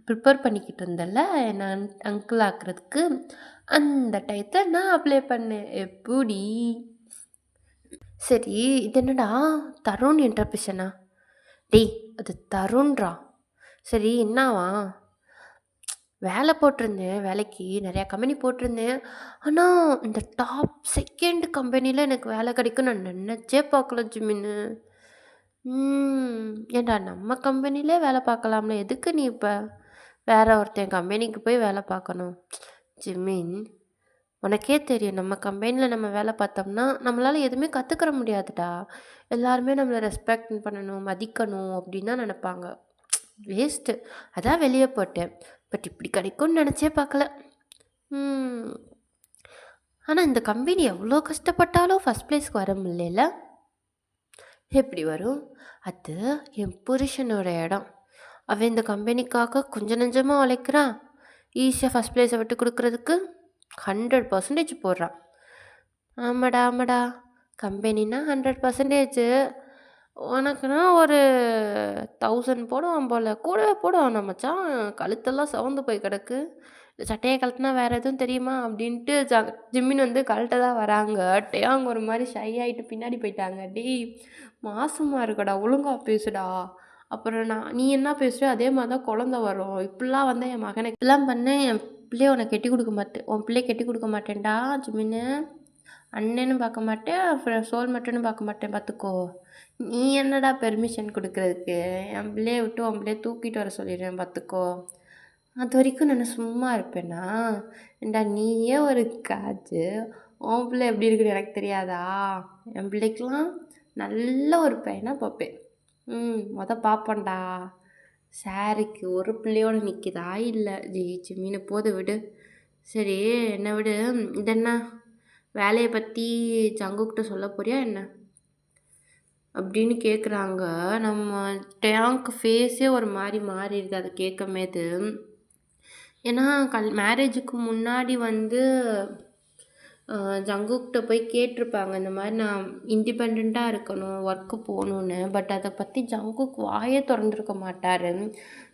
A: ப்ரிப்பேர் பண்ணிக்கிட்டு இருந்தல்ல, என்ன அங்கிள் ஆக்குறதுக்கு, அந்த டயத்துல நான் அப்ளை பண்ணேன். எப்புடி?" சரி, இது என்னடா தருண் இன்டர்பிரஷனா? டேய் அது தருண்றா. சரி என்னாவா? வேலை போட்டிருந்தேன். வேலைக்கு நெறையா கம்பெனி போட்டிருந்தேன். ஆனா, இந்த டாப் 2 கம்பெனில எனக்கு வேலை கிடைக்கும்னு நான் நெனச்சே பார்க்கல ஜிமினு. ஏன்டா நம்ம கம்பெனிலே வேலை பார்க்கலாம்ல. எதுக்கு நீ இப்ப வேற ஒருத்தன் கம்பெனிக்கு போய் வேலை பார்க்கணும்? ஜிமின், உனக்கே தெரியும் நம்ம கம்பெனியில் நம்ம வேலை பார்த்தோம்னா நம்மளால் எதுவுமே கற்றுக்கிற முடியாதுடா. எல்லாருமே நம்மளை ரெஸ்பெக்ட் பண்ணணும் மதிக்கணும் அப்படின்னு தான் நினப்பாங்க. வேஸ்ட்டு. அதான் வெளியே போட்டேன். பட் இப்படி கிடைக்கும்னு நினச்சே பார்க்கல. ஆனால் இந்த கம்பெனி எவ்வளோ கஷ்டப்பட்டாலும் ஃபஸ்ட் ப்ளேஸ்க்கு வர முடியல. எப்படி வரும்? அது என் புருஷனோட இடம். அவன் இந்த கம்பெனிக்காக கொஞ்சம் நெஞ்சமாக உழைக்கிறான். ஈஸியாக ஃபஸ்ட் ப்ளேஸை விட்டு கொடுக்குறதுக்கு 100% போடுறான். ஆமாடா ஆமாடா, கம்பெனினா 100%. உனக்குன்னா ஒரு 1000 போடுவான் போல். கூடவே போடுவான் மச்சான். கழுத்தெல்லாம் சவுந்து போய் கிடக்கு. சட்டையை கழட்டினா வேறு எதுவும் தெரியுமா அப்படின்ட்டு ஜிம்மின் வந்து கழட்ட தான் வராங்க. டேயாங் ஒரு மாதிரி ஷை ஆகிட்டு பின்னாடி போயிட்டாங்க. டேய் மாசமாக இருக்கடா, ஒழுங்காக பேசுடா. அப்புறம் நீ என்ன பேசுகிற அதே மாதிரி தான் குழந்த வரும். இப்படிலாம் வந்து என் மகனை இப்படிலாம் பண்ணேன், என் பிள்ளைய உனக்கு கட்டி கொடுக்க மாட்டேன். உன் பிள்ளைய கட்டி கொடுக்க மாட்டேன்டா ஜிம்மின்னு. அண்ணன்னு பார்க்க மாட்டேன், அப்புறம் சோல் மட்டும்னு பார்க்க மாட்டேன் பார்த்துக்கோ. நீ என்னடா பெர்மிஷன் கொடுக்குறதுக்கு? என் பிள்ளைய விட்டு உன் பிள்ளைய தூக்கிட்டு வர சொல்லிடுறேன் பார்த்துக்கோ. அது வரைக்கும் நான் சும்மா இருப்பேனா? ஏண்டா நீயே ஒரு காஜு, உன் பிள்ளை எப்படி இருக்குன்னு எனக்கு தெரியாதா? என் பிள்ளைக்கெலாம் நல்ல ஒரு பையனா பார்ப்பேன். பார்ப்போம்டா. சாரிக்கு ஒரு பிள்ளையோடு நிற்கிதா? இல்லை ஜெயிச்சு மீனை போது விடு. சரி என்ன விடு. இது என்ன வேலையை பற்றி ஜங்குக்கிட்ட சொல்ல போறியா என்ன அப்படின்னு கேட்குறாங்க. நம்ம டேங்க் ஃபேஸே ஒரு மாதிரி மாறிடுது அதை கேட்கும்போது. ஏன்னா மேரேஜுக்கு முன்னாடி வந்து ஜங்குக்கிட்ட போய் கேட்டிருப்பாங்க, இந்த மாதிரி நான் இண்டிபெண்ட்டாக இருக்கணும், ஒர்க்கு போகணுன்னு. பட் அதை பற்றி ஜங்குக் வாயே திறந்துருக்க மாட்டார்.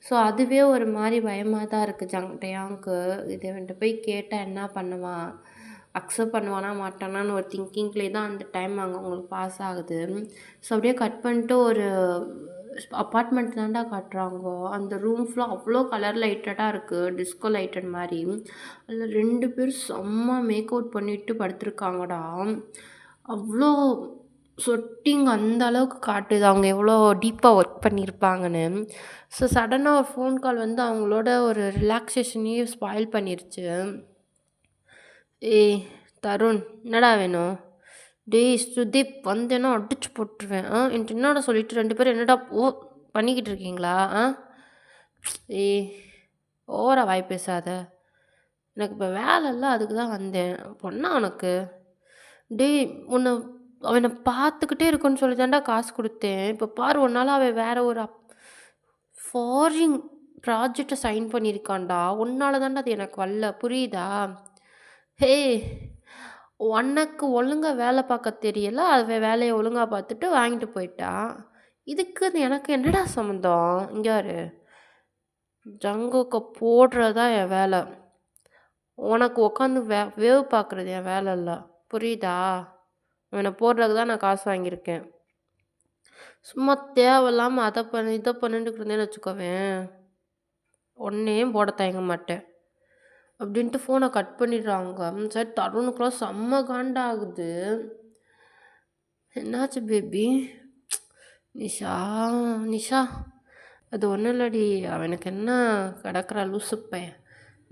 A: ஸோ அதுவே ஒரு மாதிரி பயமாக தான் இருக்குது டேயாங்க்கு. இதை வந்துட்டு போய் கேட்டால் என்ன பண்ணுவான், அக்செப்ட் பண்ணுவானா மாட்டானான்னு ஒரு திங்கிங்லேயே தான் அந்த டைம் அங்கே அவங்களுக்கு பாஸ் ஆகுது. ஸோ அப்படியே கட் பண்ணிட்டு ஒரு அப்பார்ட்மெண்ட் தான்டா காட்டுறாங்க. அந்த ரூம் ஃபுல்லாக அவ்வளோ கலர் லைட்டடாக இருக்குது, டிஸ்கோ லைட்டட் மாதிரி. அதில் 2 பேர் செம்ம மேக் அவுட் பண்ணிட்டு படுத்துருக்காங்கடா. அவ்வளோ சொட்டிங் அந்த அளவுக்கு காட்டுது அவங்க எவ்வளோ டீப்பாக ஒர்க் பண்ணியிருப்பாங்கன்னு. ஸோ சடனாக ஒரு ஃபோன் கால் வந்து அவங்களோட ஒரு ரிலாக்ஸேஷனையும் ஸ்பாயில் பண்ணிருச்சு. ஏய் தருண், என்னடா வேணும்? டேய் சுதீப், வந்தேன்னா அடிச்சு போட்டுருவேன். என்கிட்ட என்னடா சொல்லிட்டு 2 பேரும் என்னடா பண்ணிக்கிட்டு இருக்கீங்களா? ஏய் ஓவரா வாய் பேசாத. எனக்கு இப்போ வேலை இல்லை, அதுக்கு தான் வந்தேன். பொண்ணா உனக்கு? டேய் உன்னை அவன பார்த்துக்கிட்டே இருக்கேன்னு சொல்லி தான்டா காசு குடுத்தேன். இப்ப பாரு உன்னால அவன் வேற ஒரு ஃபாரின் ப்ராஜெக்ட்ட சைன் பண்ணியிருக்கான்டா. உன்னால தான்டா அது எனக்கு வரல. புரியுதா? ஹேய்! உனக்கு ஒழுங்கா வேல பார்க்க தெரியல. அவன் வேலைய ஒழுங்கா பார்த்துட்டு வாங்கிட்டு போயிட்டான். இதுக்கு எனக்கு என்னடா சம்மந்தம்? இங்க பாரு. ஜங்குக்க போடுறது தான் என் வேல. உனக்கு உட்காந்து வேவு பார்க்குறது என் வேல இல்ல. புரியுதா? இவன போடுறதுக்கு தான் நான் காசு வாங்கியிருக்கேன். சும்மா தேவையில்லாம அத பண்ணு, இத பண்ணுன்ட்டு இருந்தேன்னு வச்சுக்கோவேன், ஒன்னையும் போட தயங்க மாட்டேன். அப்படின்ட்டு ஃபோன கட் பண்ணிடுறாங்க. சரி தருணுக்குலாம் செம்ம காண்டாகுது. என்னாச்சு பேபி? நிஷா, நிஷா அது ஒன்றும் இல்லடி. அவனுக்கு என்ன கிடக்குறா லூசு பையன்.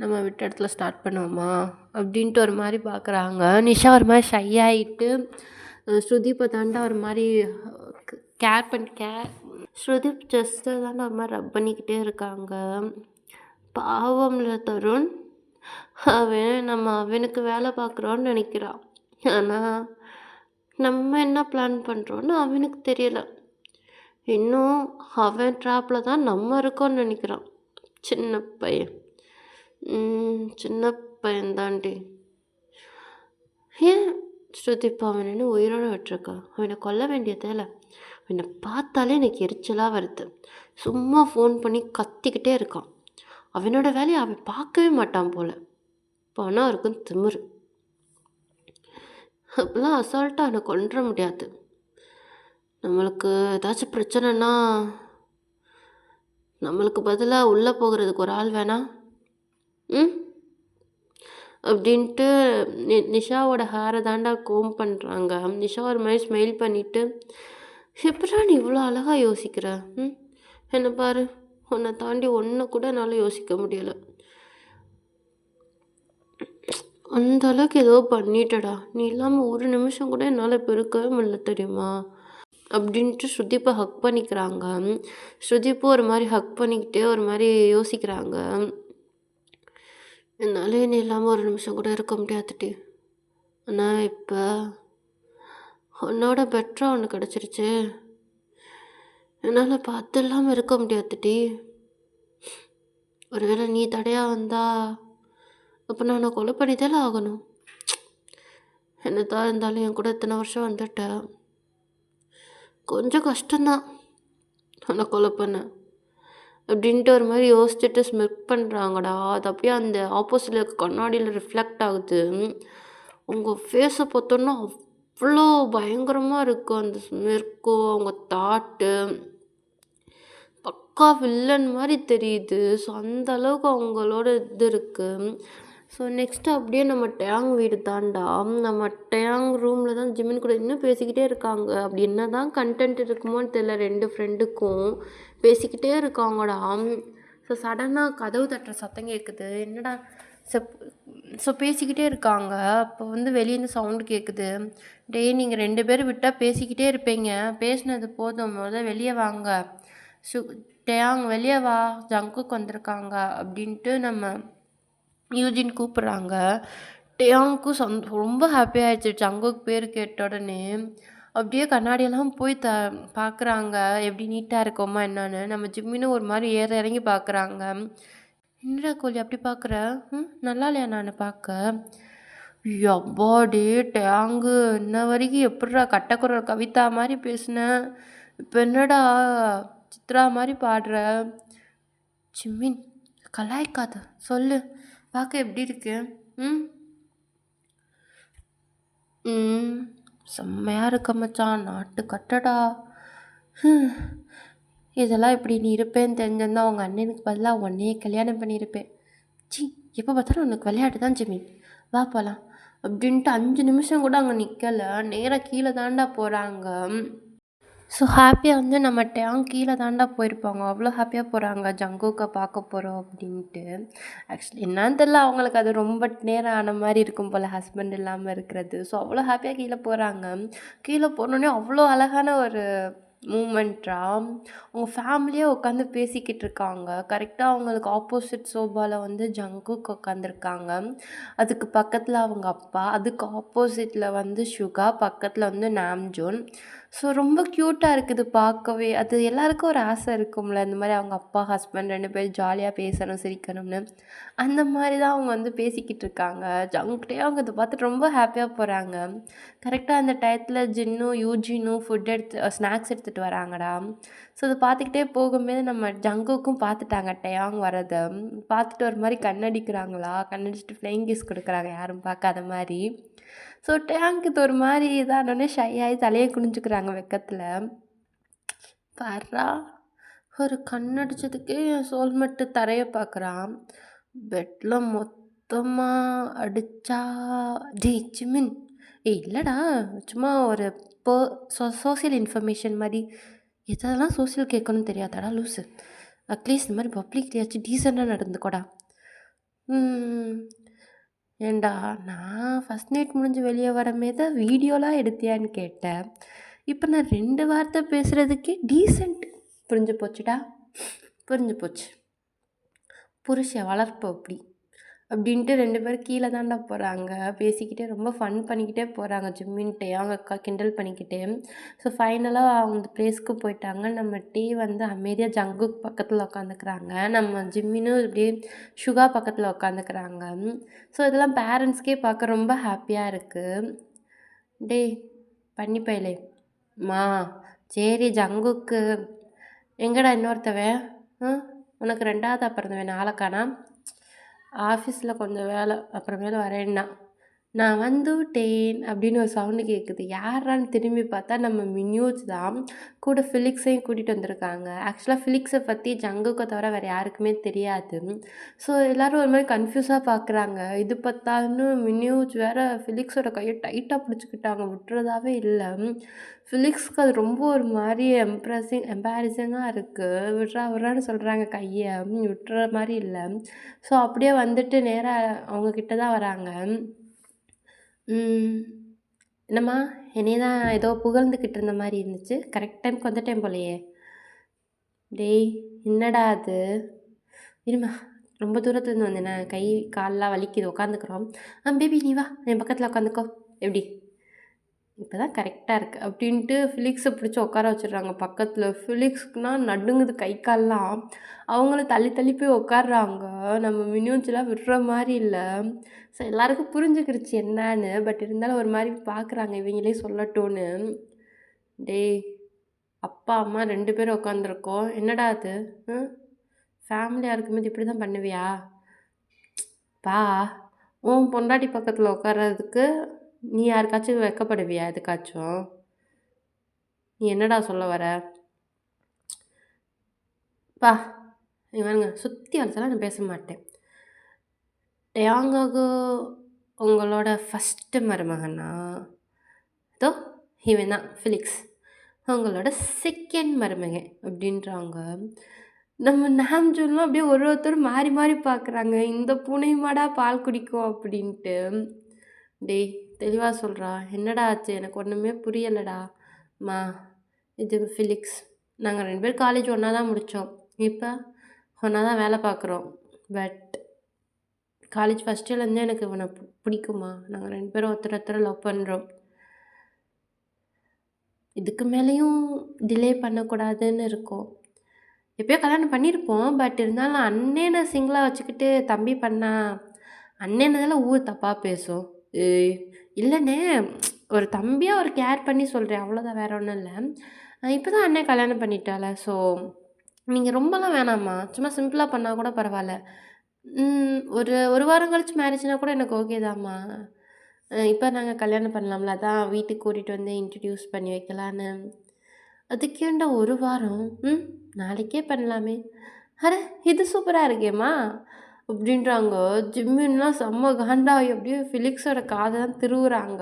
A: நம்ம விட்ட இடத்துல ஸ்டார்ட் பண்ணுவோமா? அப்படின்ட்டு ஒரு மாதிரி பார்க்குறாங்க. நிஷா ஒரு மாதிரி ஷை ஆகிட்டு ஸ்ருதிப்பை தாண்டா ஒரு மாதிரி ஸ்ருதிப் ஜஸ்ட்டு தாண்டா ஒரு மாதிரி ரப் பண்ணிக்கிட்டே இருக்காங்க. பாவம்ல தருண். அவனுக்கு வேலை பார்க்குறோன்னு நினைக்கிறான். ஆனால் நம்ம என்ன பிளான் பண்ணுறோன்னு அவனுக்கு தெரியலை. இன்னும் அவன் ட்ராப்பில் தான் நம்ம இருக்கோன்னு நினைக்கிறான். சின்ன பையன். சின்ன பையன் தாண்டி. ஏன் ஸ்ருதிப்பா அவனு உயிரோட விட்டுருக்கா? அவனை கொல்ல வேண்டியதில்லை. அவனை பார்த்தாலே எனக்கு எரிச்சலாக வருது. சும்மா ஃபோன் பண்ணி கத்திக்கிட்டே இருக்கான். அவனோட வேலையை அவன் பார்க்கவே மாட்டான் போல். பணம் இருக்குன்னு திமிரு. அப்பெல்லாம் அசால்ட்டாக அவனை கொன்ற முடியாது. நம்மளுக்கு ஏதாச்சும் பிரச்சனைனா நம்மளுக்கு பதிலாக உள்ளே போகிறதுக்கு ஒரு ஆள் வேணாம் அப்படின்ட்டு நிஷாவோட ஹேரை தாண்டா கோம் பண்ணுறாங்க. நிஷா ஒரு மாதிரி ஸ்மைல் பண்ணிவிட்டு, எப்படா நீ இவ்வளோ அழகாக யோசிக்கிற? என்ன பாரு, உன்னை தாண்டி ஒன்று கூட என்னால் யோசிக்க முடியலை. அந்த அளவுக்கு ஏதோ பண்ணிட்டடா. நீ இல்லாமல் ஒரு நிமிஷம் கூட என்னால் இப்போ இருக்கவே முடியல தெரியுமா? அப்படின்ட்டு ஸ்ருதிப்பை ஹக் பண்ணிக்கிறாங்க. ஸ்ருதிப்பு ஒரு மாதிரி ஹக் பண்ணிக்கிட்டே ஒரு மாதிரி யோசிக்கிறாங்க. என்னால் நீ இல்லாமல் ஒரு நிமிஷம் கூட இருக்க முடியாதுட்டி. ஆனால் இப்போ உன்னோட பெட்டராக ஒன்று கிடச்சிருச்சு. என்னால் இப்போ அது இல்லாமல் இருக்க முடியாதுட்டி. ஒருவேளை நீ தடையாக வந்தா அப்போ நான் கொலை பண்ணிதானே ஆகணும். என்னதான் இருந்தாலும் என் கூட இத்தனை வருஷம் வந்துட்டேன். கொஞ்சம் கஷ்டம்தான் நான் கொலை பண்ண அப்படின்ட்டு ஒரு மாதிரி யோசிச்சுட்டு ஸ்மெக் பண்ணுறாங்கடா. அது அப்படியே அந்த ஆப்போசிட்டில் இருக்க கண்ணாடியில் ரிஃப்ளெக்ட் ஆகுது. உங்கள் ஃபேஸை பார்த்தோன்னா அவ்வளோ பயங்கரமாக இருக்கும் அந்த ஸ்மெர்க்கும் அவங்க தாட்டு. பக்கா வில்லன் மாதிரி தெரியுது. ஸோ அந்த அளவுக்கு அவங்களோட இது இருக்குது. ஸோ நெக்ஸ்ட்டு அப்படியே நம்ம டேங் வீடு தாண்டா. நம்ம டேங் ரூமில் தான் ஜிமின் கூட இன்னும் பேசிக்கிட்டே இருக்காங்க. அப்படி என்ன தான் கண்டென்ட் இருக்குமோன்னு தெரியல. 2 ஃப்ரெண்டுக்கும் பேசிக்கிட்டே இருக்காங்கடா. ஸோ சடனாக கதவு தட்டுற சத்தம் கேட்குது. என்னடா ஸோ பேசிக்கிட்டே இருக்காங்க. அப்போ வெளியேருந்து சவுண்டு கேட்குது. டேய் நீங்கள் 2 பேரும் விட்டால் பேசிக்கிட்டே இருப்பீங்க. பேசினது போதும், முதல்ல வெளியே வாங்க. டேங் வெளியே வா, ஜங்குக்கு வந்திருக்காங்க அப்படின்ட்டு நம்ம யூஜின் கூப்பிட்றாங்க. டேயாங்க்கும் ரொம்ப ஹாப்பி ஆயிடுச்சு ஜங்குக்கு பேர் கேட்ட உடனே. அப்படியே கண்ணாடியெல்லாம் போய் பார்க்குறாங்க எப்படி நீட்டாக இருக்கோமா என்னன்னு. நம்ம ஜிம்மினும் ஒரு மாதிரி இறங்கி பார்க்குறாங்க. என்னடா கோழி அப்படி பார்க்குற? நல்லா இல்லையா நான் பார்க்க? அப்பாடே டேங்கு இன்ன வரைக்கும் எப்படிடா கட்டக்குரல் கவிதா மாதிரி பேசுனேன், இப்போ என்னடா சித்ரா மாதிரி பாடுற? ஜிம்மின் கலாய்க்காத, சொல்லு, பார்க்க எப்படி இருக்கு? செம்மையாக இருக்க மச்சான், நாட்டு கட்டடா. இதெல்லாம் இப்படி நீ இருப்பேன்னு தெரிஞ்சிருந்தா அவங்க அண்ணனுக்கு பதிலாக உன்னையே கல்யாணம் பண்ணியிருப்பேன். சி, எப்போ பார்த்தாலும் உனக்கு விளையாட்டு தான் ஜிமின், வா போகலாம் அப்படின்ட்டு 5 நிமிஷம் கூட அங்கே நிற்கலை. நேராக கீழே தாண்டா போகிறாங்க. ஸோ ஹாப்பியாக நம்ம டேங் கீழே தாண்டா போயிருப்பாங்க. அவ்வளோ ஹாப்பியாக போகிறாங்க ஜங்குக்கை பார்க்க போகிறோம் அப்படின்ட்டு. ஆக்சுவலி என்னன்னு தெரியல, அவங்களுக்கு அது ரொம்ப நேரம் ஆன மாதிரி இருக்கும் போல் ஹஸ்பண்ட் இல்லாமல் இருக்கிறது. ஸோ அவ்வளோ ஹாப்பியாக கீழே போகிறாங்க. கீழே போனோடனே அவ்வளோ அழகான ஒரு மூமெண்ட்டா, அவங்க ஃபேமிலியே உட்காந்து பேசிக்கிட்டு இருக்காங்க. கரெக்ட்டா அவங்களுக்கு ஆப்போசிட் சோபால வந்து ஜங்குக் உட்காந்துருக்காங்க. அதுக்கு பக்கத்துல அவங்க அப்பா, அதுக்கு ஆப்போசிட்ல வந்து சுகா, பக்கத்துல வந்து நாம்ஜூன். ஸோ ரொம்ப க்யூட்டா இருக்குது பார்க்கவே. அது எல்லாருக்கும் ஒரு ஆசை இருக்கும்ல, இந்த மாரி அவங்க அப்பா, ஹஸ்பண்ட் 2 பேரும் ஜாலியா பேசணும், சிரிக்கணும்னு. அந்த மாரி தான் அவங்க வந்து பேசிக்கிட்டு இருக்காங்க. ஜங்குக்கிட்டயே அவங்க இத பார்த்துட்டு ரொம்ப ஹேப்பியா போறாங்க. கரெக்ட்டா அந்த டயத்துல ஜின்னும், யூஜினும் ஸ்நாக்ஸ் எடுத்துட்டு வராங்கடா. ஸோ அத பார்த்துக்கிட்டே போகும்போது நம்ம ஜங்குக்கும் பார்த்துட்டாங்க டயாங் வரத. பார்த்துட்டு ஒரு மாரி கண்ணடிக்கிறாங்களா, கண்ணடிச்சுட்டு ஃப்ளையிங் கிஸ் குடுக்குறாங்க யாரும் பார்க்காத மாரி. ஸோ டயாங்க்கு இது ஒரு மாரி இதானோனே ஷை ஆயி தலைய குனிஞ்சுக்கிறாங்க வெக்கத்துல. பார்றா! ஒரு கண்ணடிச்சதுக்கே என் சோல்மெட்டு தரைய பார்க்குறான். பெட்ல மொத்தமா அடிச்சா டேய் ஜிமின்! ஏய் இல்லடா, சும்மா ஒரு பெ சோசியல் இன்ஃபர்மேஷன் மாரி. எதெல்லாம் சோசியல் கேட்கணும்னு தெரியாதாடா லூசு! அட்லீஸ்ட் இந்த மாரி பப்ளிக்லயாச்சும் டீசென்ட்டா நடந்துக்கோடா. ம். ஏன்டா நான் ஃபர்ஸ்ட் நைட் முடிஞ்சு வெளிய வரமேத வீடியோலாம் எடுத்தியான்னு கேட்டேன். இப்ப நான் 2 வார்த்தை பேசுறதுக்கே டீசென்ட். புரிஞ்சு போச்சுடா. புரிஞ்சு போச்சு. புருஷன் வளர்ப்பு அப்படி. அப்படின்ட்டு 2 பேரும் கீழ தான்டா போறாங்க. பேசிக்கிட்டே ரொம்ப ஃபன் பண்ணிக்கிட்டே போறாங்க ஜிம்மின்ட்டு. அவங்க அக்கா கிண்டல் பண்ணிக்கிட்டே. ஸோ ஃபைனலா அந்த பிளேஸ்க்கு போயிட்டாங்க. நம்ம டீ வந்து அமைதியா ஜங்குக் பக்கத்துல உட்காந்துக்கிறாங்க. நம்ம ஜிம்மினும் இப்படியே சுகா பக்கத்துல உட்காந்துக்கிறாங்க. ஸோ இதெல்லாம் பேரண்ட்ஸ்க்கே பார்க்க ரொம்ப ஹேப்பியா இருக்கு. டேய் பன்னி பயலே! ம்மா சரி ஜங்குக்கு எங்கடா இன்னொருத்தவன்? உனக்கு 2வதா பிறந்தவன் ஆள காணோம். ஆஃபீஸில் கொஞ்சம் வேலை அப்புறமேலு வரேன்னா நான் வந்துட்டேன் அப்படின்னு ஒரு சவுண்டு கேட்குது. யாரான்னு திரும்பி பார்த்தா நம்ம மின்யூஸ் தான். கூட ஃபிலிக்ஸையும் கூட்டிகிட்டு வந்திருக்காங்க. ஆக்சுவலாக ஃபிலிக்ஸை பற்றி ஜங்குக்கை தவிர வேறு யாருக்குமே தெரியாது. ஸோ எல்லோரும் ஒரு மாதிரி கன்ஃபியூஸாக பார்க்குறாங்க. இது பார்த்தான்னு மின்யூஸ் வேறு ஃபிலிக்ஸோட கையை டைட்டாக பிடிச்சிக்கிட்டாங்க, விட்டுறதாவே இல்லை. ஃபிலிக்ஸ்க்கு அது ரொம்ப ஒரு மாதிரி எம்பாரசிங்காக இருக்குது. விட்றா விட்றான்னு சொல்கிறாங்க கையை, விட்டுற மாதிரி இல்லை. ஸோ அப்படியே வந்துட்டு நேராக அவங்கக்கிட்ட தான் வராங்க. என்னம்மா என்னைய தான் ஏதோ புகழ்ந்துக்கிட்டு இருந்த மாதிரி இருந்துச்சு. கரெக்ட் டைம்க்கு வந்துட்டேன் போலயே. டேய் என்னடா அது? இருமா ரொம்ப தூரத்துலேருந்து வந்தேனே, கை கால்லாம் வலிக்குது, உட்காந்துக்குறோம். பேபி நீ வா என் பக்கத்தில் உட்காந்துக்கோ. எப்படி இப்போ தான் கரெக்டாக இருக்குது அப்படின்ட்டு ஃபிலிக்ஸை பிடிச்சி உட்கார வச்சிடுறாங்க பக்கத்தில். ஃபிலிக்ஸ்க்குனா நடுங்குது கை கால்லாம். அவங்களும் தள்ளி தள்ளி போய் உட்காடுறாங்க. நம்ம மினியூச்செலாம் விடுற மாதிரி இல்லை. ஸோ எல்லாருக்கும் புரிஞ்சுக்கிருச்சு என்னான்னு. பட் இருந்தாலும் ஒரு மாதிரி பார்க்குறாங்க இவங்களே சொல்லட்டும்னு. டேய் அப்பா அம்மா 2 பேரும் உட்காந்துருக்கோம். என்னடா அது? ஃபேமிலியாக இருக்கும்போது இப்படி தான் பண்ணுவியா? பா உன் பொண்டாட்டி பக்கத்தில் உட்கார்றதுக்கு நீ யாருக்காச்சும் வெட்கப்படுவியா எதுக்காச்சும்? நீ என்னடா சொல்ல வர? பா இவனுங்க சுற்றி வளர்த்தலாம் நான் பேச மாட்டேன். டயாங்காகு உங்களோட ஃபஸ்ட்டு மருமகனா? இதோ இவன் தான் ஃபிலிக்ஸ் உங்களோட செகண்ட் மருமகன் அப்படின்றாங்க. நம்ம நாம்ஜூன்லாம் அப்படியே ஒருத்தர் மாறி மாறி பார்க்குறாங்க. இந்த பூனையுமாடா பால் குடிக்கும் அப்படின்ட்டு. டேய் தெளிவாக சொல்கிறா. என்னடா ஆச்சு? எனக்கு ஒன்றுமே புரியலடா. மா இது ஃபிலிக்ஸ். நாங்கள் 2 பேரும் காலேஜ் ஒன்றா தான் முடித்தோம். இப்போ ஒன்றா தான் வேலை பார்க்குறோம். பட் காலேஜ் ஃபஸ்ட் இயர்லேருந்தே எனக்கு இவனை பிடிக்குமா. நாங்கள் 2 பேரும் ஒருத்தர் லவ் பண்ணுறோம். இதுக்கு மேலேயும் டிலே பண்ணக்கூடாதுன்னு இருக்கோம். எப்பயோ கல்யாணம் பண்ணியிருப்போம். பட் இருந்தாலும் அண்ணனை சிங்கிளாக வச்சுக்கிட்டு தம்பி பண்ணா அண்ணனதால ஊர் தப்பாக பேசும். ஏய் இல்லைண்ணே, ஒரு தம்பியாக ஒரு கேர் பண்ணி சொல்கிறேன் அவ்வளோதான், வேறு ஒன்றும் இல்லை. இப்போ தான் அண்ணன் கல்யாணம் பண்ணிட்டால. ஸோ நீங்கள் ரொம்பலாம் வேணாம்மா, சும்மா சிம்பிளாக பண்ணால் கூட பரவாயில்ல. ஒரு வாரம் கழிச்சு மேரேஜ்னா கூட எனக்கு ஓகே தாம்மா. இப்போ நாங்கள் கல்யாணம் பண்ணலாம்ல, அதான் வீட்டுக்கு கூட்டிகிட்டு வந்து இன்ட்ரடியூஸ் பண்ணி வைக்கலான்னு. அதுக்கேண்டா ஒரு வாரம்? நாளைக்கே பண்ணலாமே. அட இது சூப்பராக இருக்கேம்மா அப்படின்றாங்க. ஜிம்மின்லாம் செம்ம காண்டாகி அப்படியே ஃபிலிக்ஸோட காதை தான் திருவுறாங்க.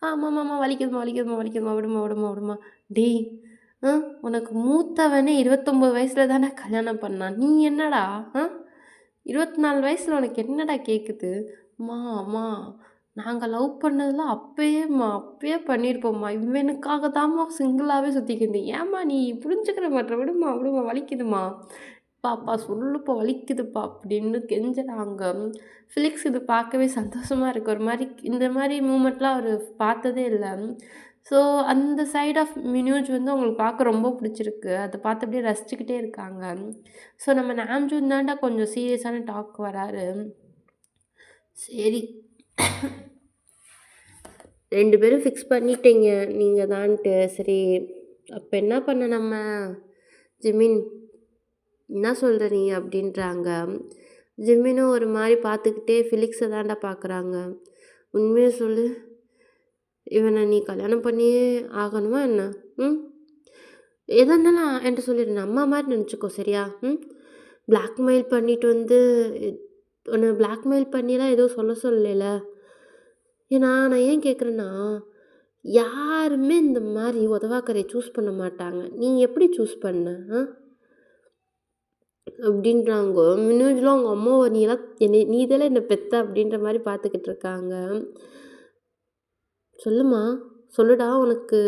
A: ஆமாம்மாம்மா வலிக்குதுமா வலிக்குதுமா வலிக்குதுமா, விடுமா விடுமா விடுமா. டேய் உனக்கு மூத்தவனே 29 வயசில் தானே கல்யாணம் பண்ணான். நீ என்னடா 24 வயசில் உனக்கு என்னடா கேட்குது? அம்மா அம்மா நாங்க லவ் பண்ணதெல்லாம் அப்பயே பண்ணியிருப்போம்மா. இவனுக்காக தாம்மா சிங்கிளாவே சுத்திக்கிருந்தேன். ஏம்மா நீ புரிஞ்சுக்கிற மாட்ற? விடும்மா, விடும்மா வலிக்குதும்மா. அப்பா சொல்லுப்பா வலிக்குதுப்பா அப்படின்னு கெஞ்சுறாங்க. ஃபிலிக்ஸ் இது பார்க்கவே சந்தோஷமா இருக்கு. ஒரு மாரி இந்த மாரி மூமெண்ட்லாம் அவரு பார்த்ததே இல்ல. ஸோ அந்த சைட் ஆஃப் மினோஜ் வந்து அவங்களுக்கு பார்க்க ரொம்ப பிடிச்சிருக்கு. அத பார்த்து அப்படியே ரசிச்சுக்கிட்டே இருக்காங்க. ஸோ நம்ம நாம்ஜூன் தான்டா கொஞ்சம் சீரியஸான டாக் வராரு. சரி 2 பேரும் ஃபிக்ஸ் பண்ணிட்டீங்க நீங்க தான்ட்டு. சரி அப்ப என்ன பண்ண நம்ம? ஜிமின் என்ன சொல்ற நீ? அப்படின்றாங்க. ஜிமினும் ஒரு மாரி பார்த்துக்கிட்டே ஃபிலிக்ஸ தான்டா பார்க்குறாங்க. உண்மைய சொல்லு. இவன நீ கல்யாணம் பண்ணியே ஆகணுமா என்ன? ம். எதா இருந்தாலும் என்ட்ட சொல்லிடு. நான் அம்மா மாரி நெனச்சுக்கோ சரியா? ம். பிளாக்மெயில் பண்ணிட்டு வந்து உன்ன பிளாக்மெயில் பண்ணிலாம் எதுவும் சொல்லலைல. ஏன்னா நான் ஏன் கேட்குறேன்னா, யாருமே இந்த மாரி உதவாக்கரைய சூஸ் பண்ண மாட்டாங்க. நீ எப்படி சூஸ் பண்ண? அப்படின்றாங்க. மினோஜ்லாம் அவங்க அம்மாவ நீலாம் நீ தானே என்ன பெத்த அப்படின்ற மாரி பார்த்துக்கிட்டு இருக்காங்க. சொல்லுமா, சொல்லுடா உனக்கு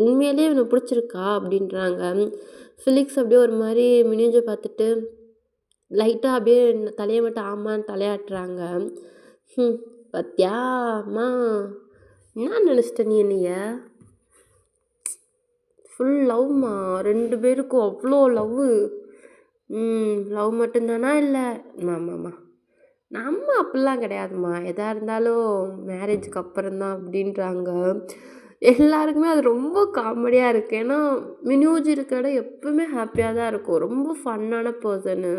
A: உண்மையிலேயே இவன பிடிச்சிருக்கா? அப்படின்றாங்க. ஃபிலிக்ஸ் அப்படியே ஒரு மாரி மினோஜ பார்த்துட்டு லைட்டா அப்படியே தலைய மட்டும் ஆமான்னு தலையாட்டுறாங்க. ம். பாத்தியா அம்மா, என்ன நெனச்சிட்ட நீ என்னைய? ஃபுல் லவ்மா 2 பேருக்கும் அவ்ளோ லவ்வு. லவ் மட்டும் தானா இல்ல? ஆமாம்மா. நம்ம அப்படிலாம் கிடையாதும்மா. எதா இருந்தாலும் மேரேஜுக்கு அப்புறம் தான் அப்படின்றாங்க. எல்லாருக்குமே அது ரொம்ப காமெடியா இருக்கு. ஏன்னா மினோஜ் இருக்கிற இடம் எப்பவுமே ஹாப்பியா தான் இருக்கும். ரொம்ப ஃபன்னான பெர்சனு.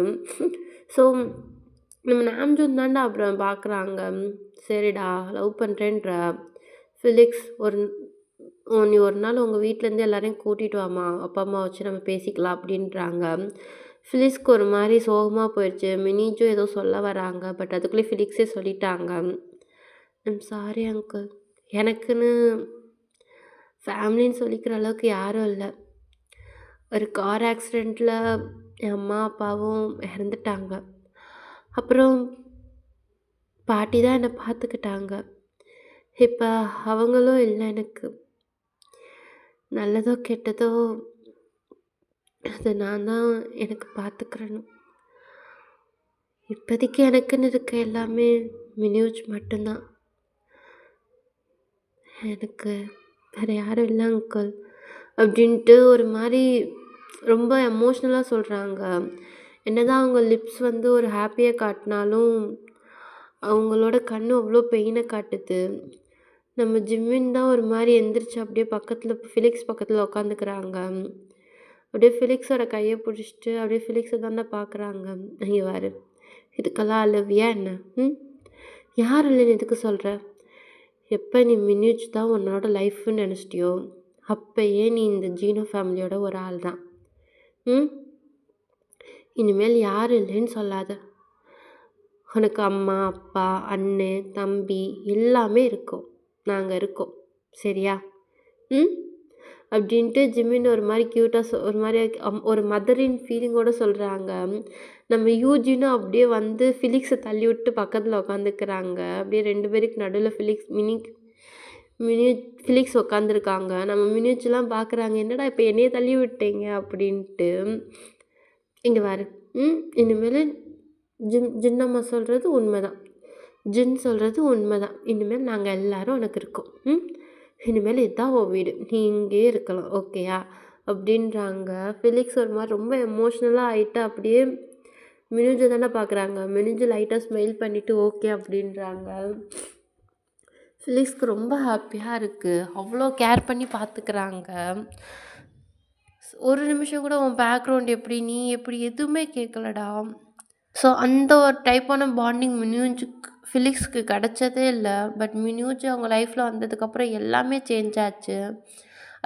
A: ஸோ நம்ம நாம்ஜூன் தான்டா அப்புறம் பார்க்குறாங்க. சரிடா லவ் பண்ணுறேன்ற ஃபிலிக்ஸ் நீ ஒரு நாள் உங்கள் வீட்டிலேருந்து எல்லாரையும் கூட்டிகிட்டு வாம்மா, அப்பா அம்மா வச்சு நம்ம பேசிக்கலாம் அப்படின்றாங்க. ஃபிலிக்ஸ்க்கு ஒரு மாதிரி சோகமாக போயிடுச்சு. மினிஜும் ஏதோ சொல்ல வராங்க. பட் அதுக்குள்ளே ஃபிலிக்ஸே சொல்லிட்டாங்க. ஐம் சாரி அங்கிள், எனக்குன்னு ஃபேமிலின்னு சொல்லிக்கிற அளவுக்கு யாரும் இல்லை. ஒரு கார் ஆக்சிடெண்ட்டில் என் அம்மா அப்பாவும் இறந்துட்டாங்க. அப்புறம் பாட்டி தான் என்னை பார்த்துக்கிட்டாங்க. இப்போ அவங்களும் இல்லை எனக்கு. நல்லதோ கெட்டதோ அது நான் தான் எனக்கு பார்த்துக்கிறணும். இப்போதைக்கு எனக்குன்னு இருக்க எல்லாமே மினோஜ் மட்டும்தான். எனக்கு வேறு யாரும் இல்லை அங்கிள் அப்படின்ட்டு ஒரு மாதிரி ரொம்ப எமோஷ்னலாக சொல்கிறாங்க. என்னதான் அவங்க லிப்ஸ் வந்து ஒரு ஹாப்பியாக காட்டினாலும் அவங்களோட கண் அவ்வளோ பெயினை காட்டுது. நம்ம ஜிம்மின் தான் ஒரு மாதிரி எந்திரிச்சு அப்படியே பக்கத்தில் ஃபிலிக்ஸ் பக்கத்தில் உட்காந்துக்கிறாங்க. அப்படியே ஃபிலிக்ஸோட கையை பிடிச்சிட்டு அப்படியே ஃபிலிக்ஸை தானே பார்க்குறாங்க. இங்கே வாரு, இதுக்கெல்லாம் அழுவியா என்ன? யார் இல்லைன்னு எதுக்கு சொல்கிற? எப்போ நீ மினியூஜ் தான் உன்னோட லைஃப்னு நினச்சிட்டியோ அப்போயே நீ இந்த ஜீனோ ஃபேமிலியோட ஒரு ஆள் தான். இனிமேல் யார் இல்லைன்னு சொல்லாத. உனக்கு அம்மா அப்பா அண்ணன் தம்பி எல்லாமே இருக்கோம், நாங்கள் இருக்கோம் சரியா? அப்படின்ட்டு ஜிம்மின் ஒரு மாதிரி க்யூட்டாக ஒரு மாதிரி ஒரு மதரின் ஃபீலிங்கோடு சொல்கிறாங்க. நம்ம யூஜினும் அப்படியே வந்து ஃபிலிக்ஸை தள்ளி விட்டு பக்கத்தில் உட்காந்துக்கிறாங்க. அப்படியே 2 பேருக்கு நடுவில் ஃபிலிக்ஸ் உட்காந்துருக்காங்க. நம்ம மினியூச்செலாம் பார்க்குறாங்க, என்னடா இப்போ என்னையே தள்ளி விட்டீங்க அப்படின்ட்டு. இங்கே பாரு, இனிமேல் ஜின்னம்மா சொல்கிறது உண்மைதான், ஜின் சொல்கிறது உண்மைதான். இனிமேல் நாங்கள் எல்லோரும் உனக்கு இருக்கோம். இனிமேல் இதுதான் உன் வீடு, நீ இங்கேயே இருக்கலாம் ஓகேயா அப்படின்றாங்க. ஃபிலிக்ஸ் ஒரு மாதிரி ரொம்ப எமோஷ்னலாக ஆகிட்டு அப்படியே மினிஞ்சு தானே பார்க்குறாங்க. மினிஞ்சு லைட்டாக ஸ்மைல் பண்ணிவிட்டு ஓகே அப்படின்றாங்க. ஃபிலிக்ஸ்க்கு ரொம்ப ஹாப்பியாக இருக்குது. அவ்வளோ கேர் பண்ணி பார்த்துக்கிறாங்க. ஒரு நிமிஷம் கூட உன் பேக்ரவுண்ட் எப்படி, நீ எப்படி, எதுவுமே கேட்கலடா. ஸோ அந்த ஒரு டைப்பான பாண்டிங் ஃபிலிக்ஸ்க்கு கிடச்சதே இல்லை. பட் மினியூஜ் அவங்க லைஃப்பில் வந்ததுக்கப்புறம் எல்லாமே சேஞ்ச் ஆச்சு.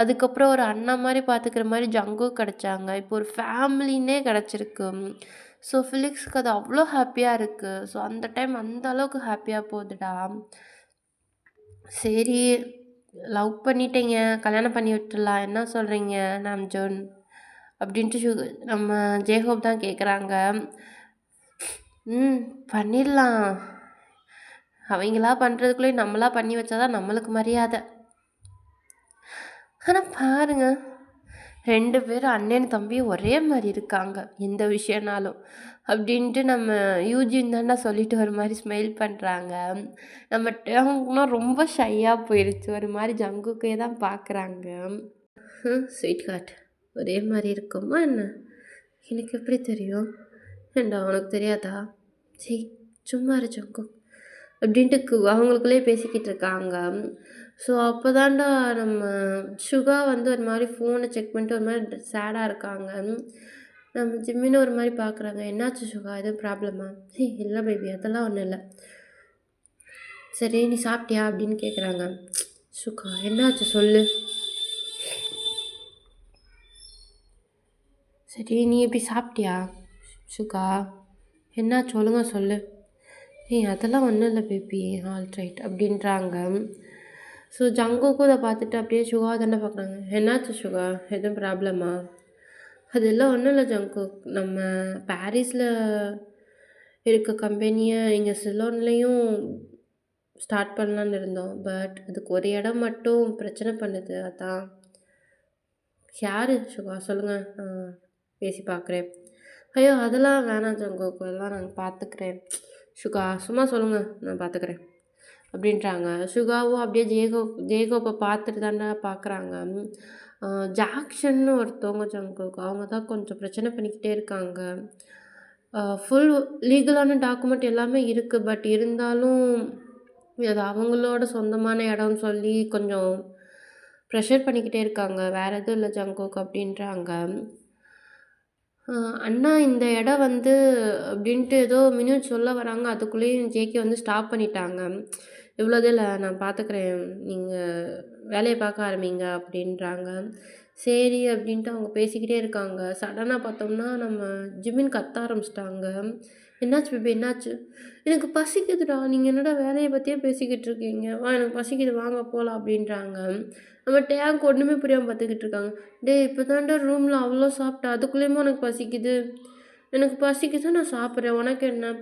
A: அதுக்கப்புறம் ஒரு அண்ணா மாதிரி பார்த்துக்கிற மாதிரி ஜங்கும் கிடச்சாங்க. இப்போ ஒரு ஃபேமிலின்னே கிடச்சிருக்கு. ஸோ ஃபிலிக்ஸ்க்கு அது அவ்வளோ ஹாப்பியாக இருக்குது. ஸோ அந்த டைம் அந்த அளவுக்கு ஹாப்பியாக போகுதுடா. சரி லவ் பண்ணிட்டீங்க, கல்யாணம் பண்ணி விட்டுடலாம், என்ன சொல்கிறீங்க நாம்ஜூன் அப்படின்ட்டு நம்ம ஜேஹோப் தான் கேட்குறாங்க. பண்ணிடலாம் அவங்களா பண்ணுறதுக்குள்ளேயும் நம்மளா பண்ணி வச்சாதான் நம்மளுக்கு மரியாதை. ஆனால் பாருங்க, 2 பேரும் அண்ணன் தம்பியும் ஒரே மாதிரி இருக்காங்க எந்த விஷயம்னாலும் அப்படின்ட்டு நம்ம யூஜின் தாண்டா சொல்லிட்டு ஒரு மாதிரி ஸ்மைல் பண்ணுறாங்க. நம்ம டேங்க்னா ரொம்ப ஷையாக போயிடுச்சு, ஒரு மாதிரி ஜங்குக்கே தான் பார்க்குறாங்க. ஸ்வீட் ஹார்ட் ஒரே மாதிரி இருக்குமா என்ன? எனக்கு எப்படி தெரியும்? ஏண்டா உனக்கு தெரியாதா? சரி சும்மா இரு ஜங்கு அப்படின்ட்டு அவங்களுக்குள்ளே பேசிக்கிட்டு இருக்காங்க. ஸோ அப்போ தாண்டா நம்ம சுகா வந்து ஒரு மாதிரி ஃபோனை செக் பண்ணிட்டு ஒரு மாதிரி சேடாக இருக்காங்க. நம்ம ஜிம்மின்னு ஒரு மாதிரி பார்க்குறாங்க. என்னாச்சு சுகா, எதுவும் ப்ராப்ளமா? இல்லை பேபி, அதெல்லாம் ஒன்றும் இல்லை. சரி நீ சாப்பிட்டியா அப்படின்னு கேட்குறாங்க. சுகா என்னாச்சு சொல்லு. சரி நீ எப்படி சாப்பிட்டியா சுகா, என்னாச்சு ஒழுங்கா சொல்லு. அதெல்லாம் ஒன்றும் இல்லை பேபி, ஆல் ரைட் அப்படின்றாங்க. ஸோ ஜங்குக்கும் இதை பார்த்துட்டு அப்படியே சுகா தானே பார்க்குறாங்க. என்னாச்சு சுகா, எதுவும் ப்ராப்ளமா? அதெல்லாம் ஒன்றும் இல்லை ஜங்கு, நம்ம பாரிஸில் இருக்க கம்பெனியை இங்கே சிலோன்லேயும் ஸ்டார்ட் பண்ணலான்னு இருந்தோம். பட் அதுக்கு ஒரு இடம் மட்டும் பிரச்சனை பண்ணுது, அதான். யார் சுகா சொல்லுங்கள், பேசி பார்க்குறேன். ஐயோ அதெல்லாம் வேணாம் ஜங்குக்கு, அதெல்லாம் நாங்கள் பார்த்துக்கிறேன். சுகா சும்மா சொல்லுங்கள், நான் பார்த்துக்கிறேன் அப்படின்றாங்க. சுகாவும் அப்படியே ஜேகோப்பை பார்த்துட்டு தானே பார்க்குறாங்க. ஜாக்ஷன்னு ஒருத்தவங்க ஜங்குக்கு, அவங்க தான் கொஞ்சம் பிரச்சனை பண்ணிக்கிட்டே இருக்காங்க. ஃபுல் லீகலான டாக்குமெண்ட் எல்லாமே இருக்குது. பட் இருந்தாலும் அது அவங்களோட சொந்தமான இடம்னு சொல்லி கொஞ்சம் ப்ரெஷர் பண்ணிக்கிட்டே இருக்காங்க. வேறு எதுவும் இல்லை ஜங்குக் அப்படின்றாங்க. அண்ணா இந்த இடம் வந்து அப்படின்ட்டு ஏதோ மினிட் சொல்ல வராங்க. அதுக்குள்ளேயும் ஜேகே வந்து ஸ்டாப் பண்ணிட்டாங்க. இவ்வளோது இல்லை, நான் பார்த்துக்கிறேன், நீங்கள் வேலையை பார்க்க ஆரம்பிங்க அப்படின்றாங்க. சரி அப்படின்ட்டு அவங்க பேசிக்கிட்டே இருக்காங்க. சடனாக பார்த்தோம்னா நம்ம ஜிம்மின் கத்த ஆரம்பிச்சிட்டாங்க. என்னாச்சு பேபி, என்னாச்சு? எனக்கு பசிக்குதுடா, நீங்கள் என்னடா வேலையை பற்றியே பேசிக்கிட்டு இருக்கீங்க, எனக்கு பசிக்குது வாங்க போகலாம் அப்படின்றாங்க. நம்ம டேங்க் ஒன்றுமே புரியாமல் பார்த்துக்கிட்டு இருக்காங்க. இப்போ தாண்டா ரூமில் அவ்வளோ சாப்பிட்டா, அதுக்குள்ளேயுமே உனக்கு பசிக்குது? எனக்கு பசிக்குது, நான் சாப்பிட்றேன், உனக்கு என்ன?